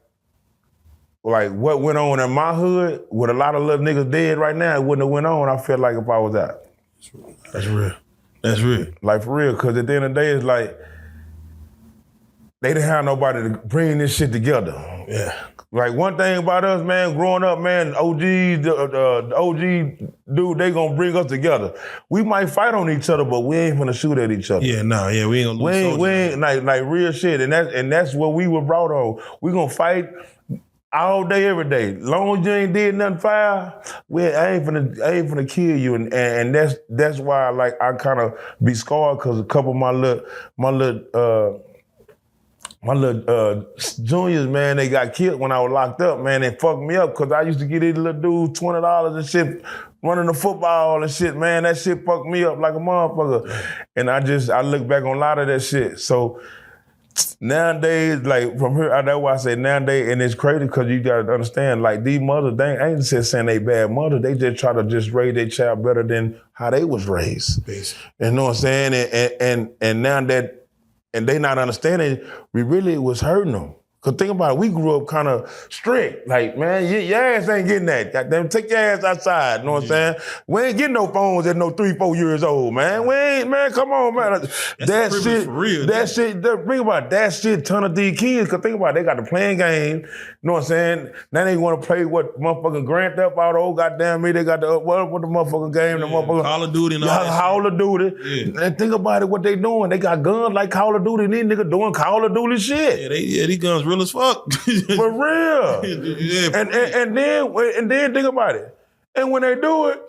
what went on in my hood, with a lot of little niggas dead right now, it wouldn't have went on, I feel like, if I was out. That's real. That's real. Like, for real, because at the end of the day, it's like, they didn't have nobody to bring this shit together. Yeah. Like, one thing about us, man, growing up, man, the OG dude, they gonna bring us together. We might fight on each other, but we ain't finna shoot at each other. Yeah, we ain't gonna lose. We ain't like real shit, and that's what we were brought on. We gonna fight all day, every day. Long as you ain't did nothing foul, I ain't finna kill you, and that's why I kind of be scarred, because a couple of my little juniors, man, they got killed when I was locked up, man. They fucked me up, because I used to get these little dudes $20 and shit, running the football and shit, man. That shit fucked me up like a motherfucker. And I look back on a lot of that shit. So nowadays, like, from here, that's why I say nowadays, and it's crazy, because you gotta understand, like, these mothers, they ain't just saying they bad mother, they just try to just raise their child better than how they was raised. Basically. You know what I'm saying? And now that, and they not understanding, we really was hurting them. Because think about it, we grew up kind of strict. Like, man, your ass ain't getting that. Goddamn, take your ass outside, you know what I'm saying? We ain't getting no phones at no 3-4 years old, man. We ain't, man, come on, man. That shit, for real, that shit, think about it, that shit ton of these kids, because think about it, they got to playing game, you know what I'm saying? Now they want to play what motherfucking Grand Theft Auto, goddamn me, they got the, what the motherfucking game, the motherfucking Call of Duty and all that Call of Duty. Yeah. And think about it, what they doing. They got guns like Call of Duty, and these niggas doing Call of Duty shit. Yeah, these guns real as fuck. For real. Yeah. And then think about it. And when they do it,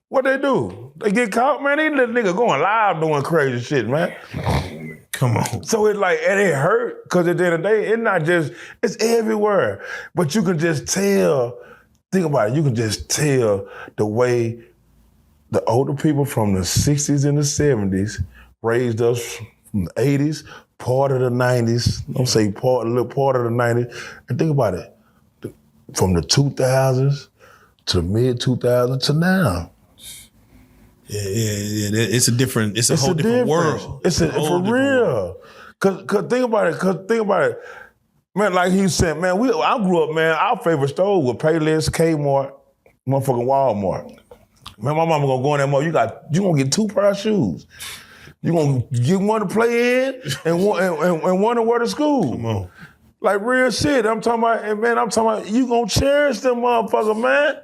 what they do? They get caught, man. These little niggas going live doing crazy shit, man. Come on. So it's like, and it hurt, because at the end of the day, it's not just, it's everywhere. But you can just tell, think about it, you can just tell the way the older people from the 60s and the 70s raised us from the 80s, part of the 90s, don't say part, a little part of the 90s. And think about it, from the 2000s to the mid 2000s to now. Yeah. It's a whole different world. It's for real. Cause think about it. Man, like he said, man, I grew up, man, our favorite store was Payless, Kmart, motherfucking Walmart. Man, my mama gonna go in that mall, you gonna get 2 pair of shoes. You gonna get one to play in and one to wear to school. Come on. Like real shit. I'm talking about, you gonna cherish them motherfuckers, man.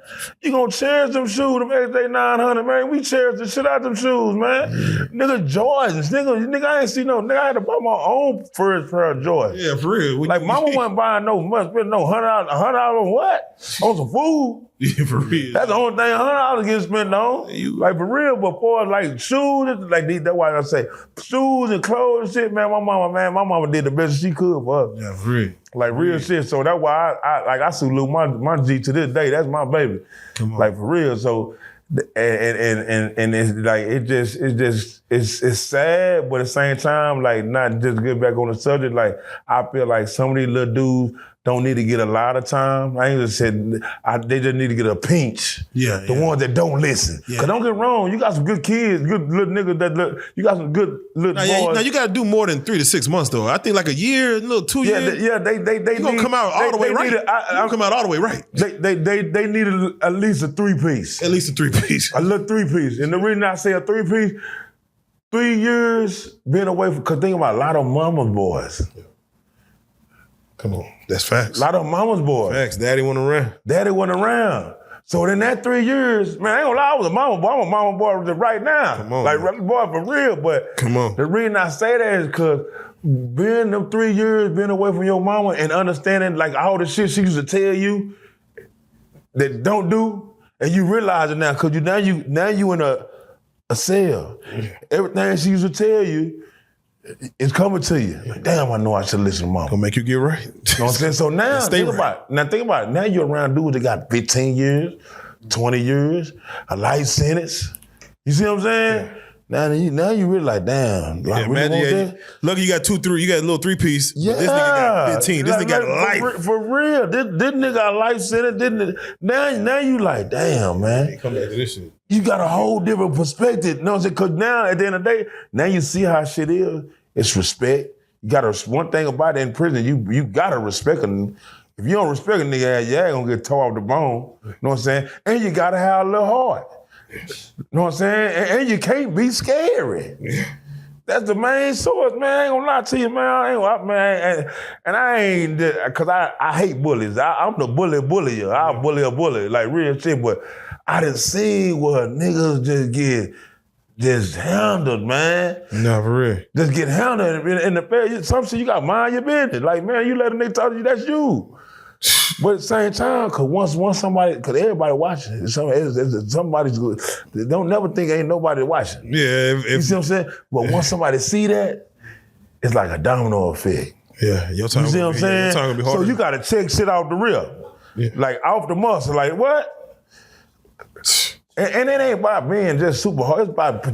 You gonna cherish them shoes, them XJ 900, man. We cherish the shit out them shoes, man. Nigga, Jordans. Nigga, I ain't see no, nigga, I had to buy my own first pair of Jordans. Yeah, for real. Like, mama wasn't buying spend no $100 on what? On some food? Yeah, for real. That's the only thing $100 get spent on. Like, for real, but for like shoes, like that's why I say shoes and clothes and shit, man, my mama did the best she could for us. Yeah, for real. Like real shit. So that's why I salute my G to this day. That's my baby. Come on. Like for real. So and it's like it's sad, but at the same time, like not just get back on the subject. Like I feel like some of these little dudes don't need to get a lot of time. I ain't just said they just need to get a pinch. Yeah. The ones that don't listen. Yeah. Cause don't get wrong, you got some good kids, good little niggas you got some good little boys. Now you gotta do more than 3 to 6 months though. I think like a year, a little 2 years. They gonna come out all the way right. Come out all the way right. They need at least a 3-piece. At least a 3-piece. A little 3-piece. And the reason I say a 3-piece, 3 years being away from, cause think about a lot of mama's boys. Come on. That's facts. A lot of mama's boys. Facts. Daddy wasn't around. So in that 3 years, man, I ain't gonna lie, I was a mama boy. I'm a mama boy right now. Come on, like man. boy for real. But come on. The reason I say that is because being them 3 years, being away from your mama and understanding like all the shit she used to tell you that don't do, and you realize it now, because now you in a cell. Everything she used to tell you, it's coming to you. Like, damn, I know I should listen to mama. Gonna make you get right. You know what I'm saying? So now, think about it. Now you're around dudes that got 15 years, 20 years, a life sentence. You see what I'm saying? Yeah. Now you really like, damn. Yeah, man, lucky you got 2, 3. You got a little 3-piece. Yeah. This nigga got 15. This nigga got life. For real. This nigga got a life sentence. Now you like, damn, man. Hey, come back to this shit. You got a whole different perspective. You know what I'm saying? Because now, at the end of the day, now you see how shit is. It's respect. You gotta, one thing about it in prison, you gotta respect them. If you don't respect a nigga, you ain't gonna get tore off the bone. You know what I'm saying? And you gotta have a little heart. You know what I'm saying? And you can't be scary. That's the main source, man. I ain't gonna lie to you, man. I ain't, cause I hate bullies. I'm the bullier. I'll bully a bully, like real shit, but I done seen where niggas just get handled, man. No, for real. Just get handled in the fair. Some shit you got to mind your business. Like, man, you let a nigga talk to you, that's you. But at the same time, cause once somebody, cause everybody watching, somebody's good. Don't never think ain't nobody watching. Yeah. You see what I'm saying? But once somebody see that, it's like a domino effect. Yeah, your time. You see what I'm saying? Your time gonna be harder. So you gotta check shit off the rip. Yeah. Like off the muscle, like what? And it ain't about being just super hard. It's about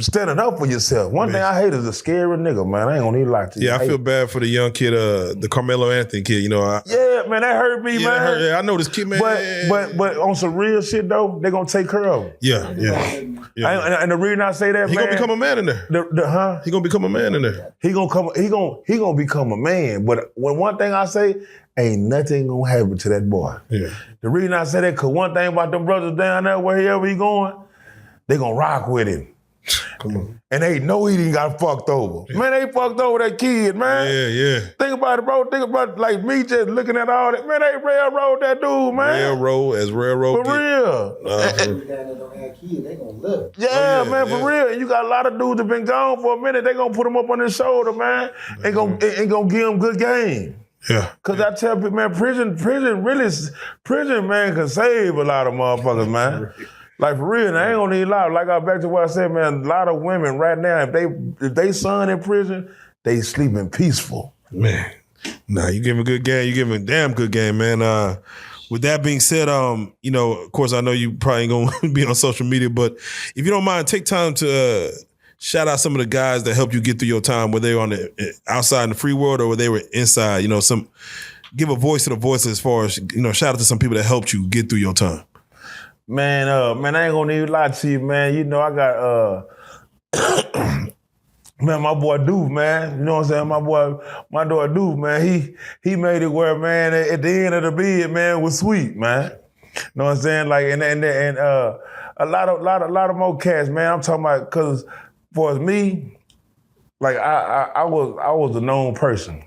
standing up for yourself. One thing I hate is a scary nigga, man. I ain't gonna need to lie to you. Yeah, I feel bad for the young kid, the Carmelo Anthony kid. You know. Yeah, man, that hurt me, man. I know this kid, man. But on some real shit though, they gonna take care of him. Yeah. And the reason I say that, he man, gonna become a man in there. He gonna become a man in there. He gonna become a man. But when one thing I say, ain't nothing gonna happen to that boy. Yeah. The reason I say that, cause one thing about them brothers down there, wherever he going, they gonna rock with him. Come on. And they know he didn't got fucked over. Yeah. Man, they fucked over that kid, man. Yeah. Think about it, bro. Think about it, like me just looking at all that. Man, they railroad that dude, man. Railroad. For real. They gonna live. Yeah, man, for real. And you got a lot of dudes that been gone for a minute. They gonna put him up on his shoulder, man. Ain't gonna give him good game. Yeah. Cause I tell people, man, prison, man, can save a lot of motherfuckers, man. Like for real, and I ain't gonna need a lot. Like I back to what I said, man, a lot of women right now, if they son in prison, they sleeping peaceful. Man, nah, you give him a good game. You give him a damn good game, man. With that being said, you know, of course, I know you probably ain't gonna be on social media, but if you don't mind, take time to shout out some of the guys that helped you get through your time, whether they were on the outside in the free world or whether they were inside. You know, give a voice to the voiceless as far as, you know, shout out to some people that helped you get through your time. Man, I ain't gonna even lie to you, man. You know, I got man, my boy Doof, man. You know what I'm saying? My daughter Doof, man. He made it where, man, at the end of the bid, man, was sweet, man. You know what I'm saying? Like, and a lot of more cats, man. I'm talking about, cause for me, like I was a known person.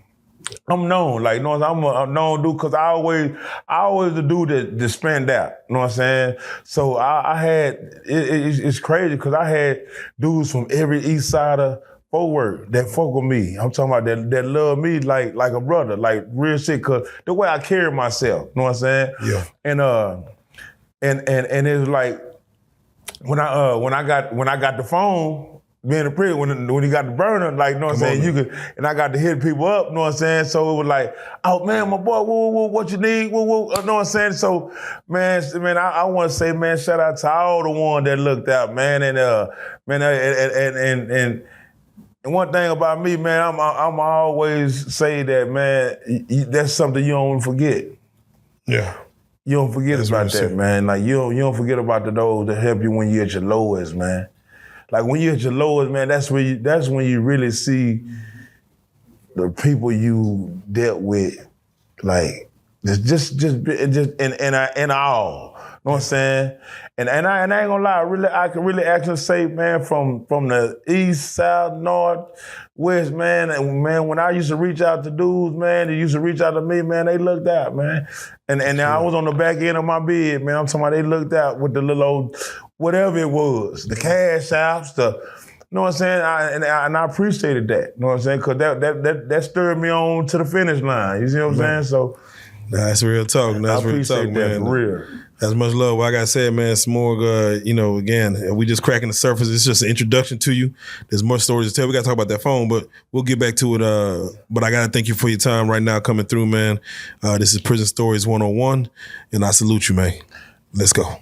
I'm known, like, you know what I'm saying? I'm a known dude, cause I always the dude that spanned out, you know what I'm saying? So I had, it's crazy, cause I had dudes from every east side of Fort Worth that fuck with me. I'm talking about that love me like a brother, like real shit, cause the way I carry myself, you know what I'm saying? Yeah. And it was like, when I got the phone, being a prick, when he got the burner, like, you know what I'm saying, you could, and I got to hit people up, you know what I'm saying? So it was like, oh man, my boy, what you need? You know what I'm saying? So, man, I want to say, man, shout out to all the ones that looked out, man, and one thing about me, man, I'm always say that, man, that's something you don't forget. Yeah. You don't forget That's about really that, man. Like, you don't forget about those that help you when you're at your lowest, man. Like, when you're at your lowest, man, that's when you really see the people you dealt with, like, just in all. You know what I'm saying? And I ain't gonna lie, I can really actually say, man, from the east, south, north, west, man, and man, when I used to reach out to dudes, man, they used to reach out to me, man, they looked out, man. And I was on the back end of my bed, man. I'm talking about they looked out with the little old, whatever it was, the cash apps, you know what I'm saying? And I appreciated that, you know what I'm saying? Because that stirred me on to the finish line, you see what I'm saying? So, that's real talk. That's real talk, man. For real. That's much love. Like I said, man, Smorg, you know, again, we just cracking the surface. It's just an introduction to you. There's more stories to tell. We got to talk about that phone, but we'll get back to it. But I got to thank you for your time right now coming through, man. This is Prison Stories 101, and I salute you, man. Let's go.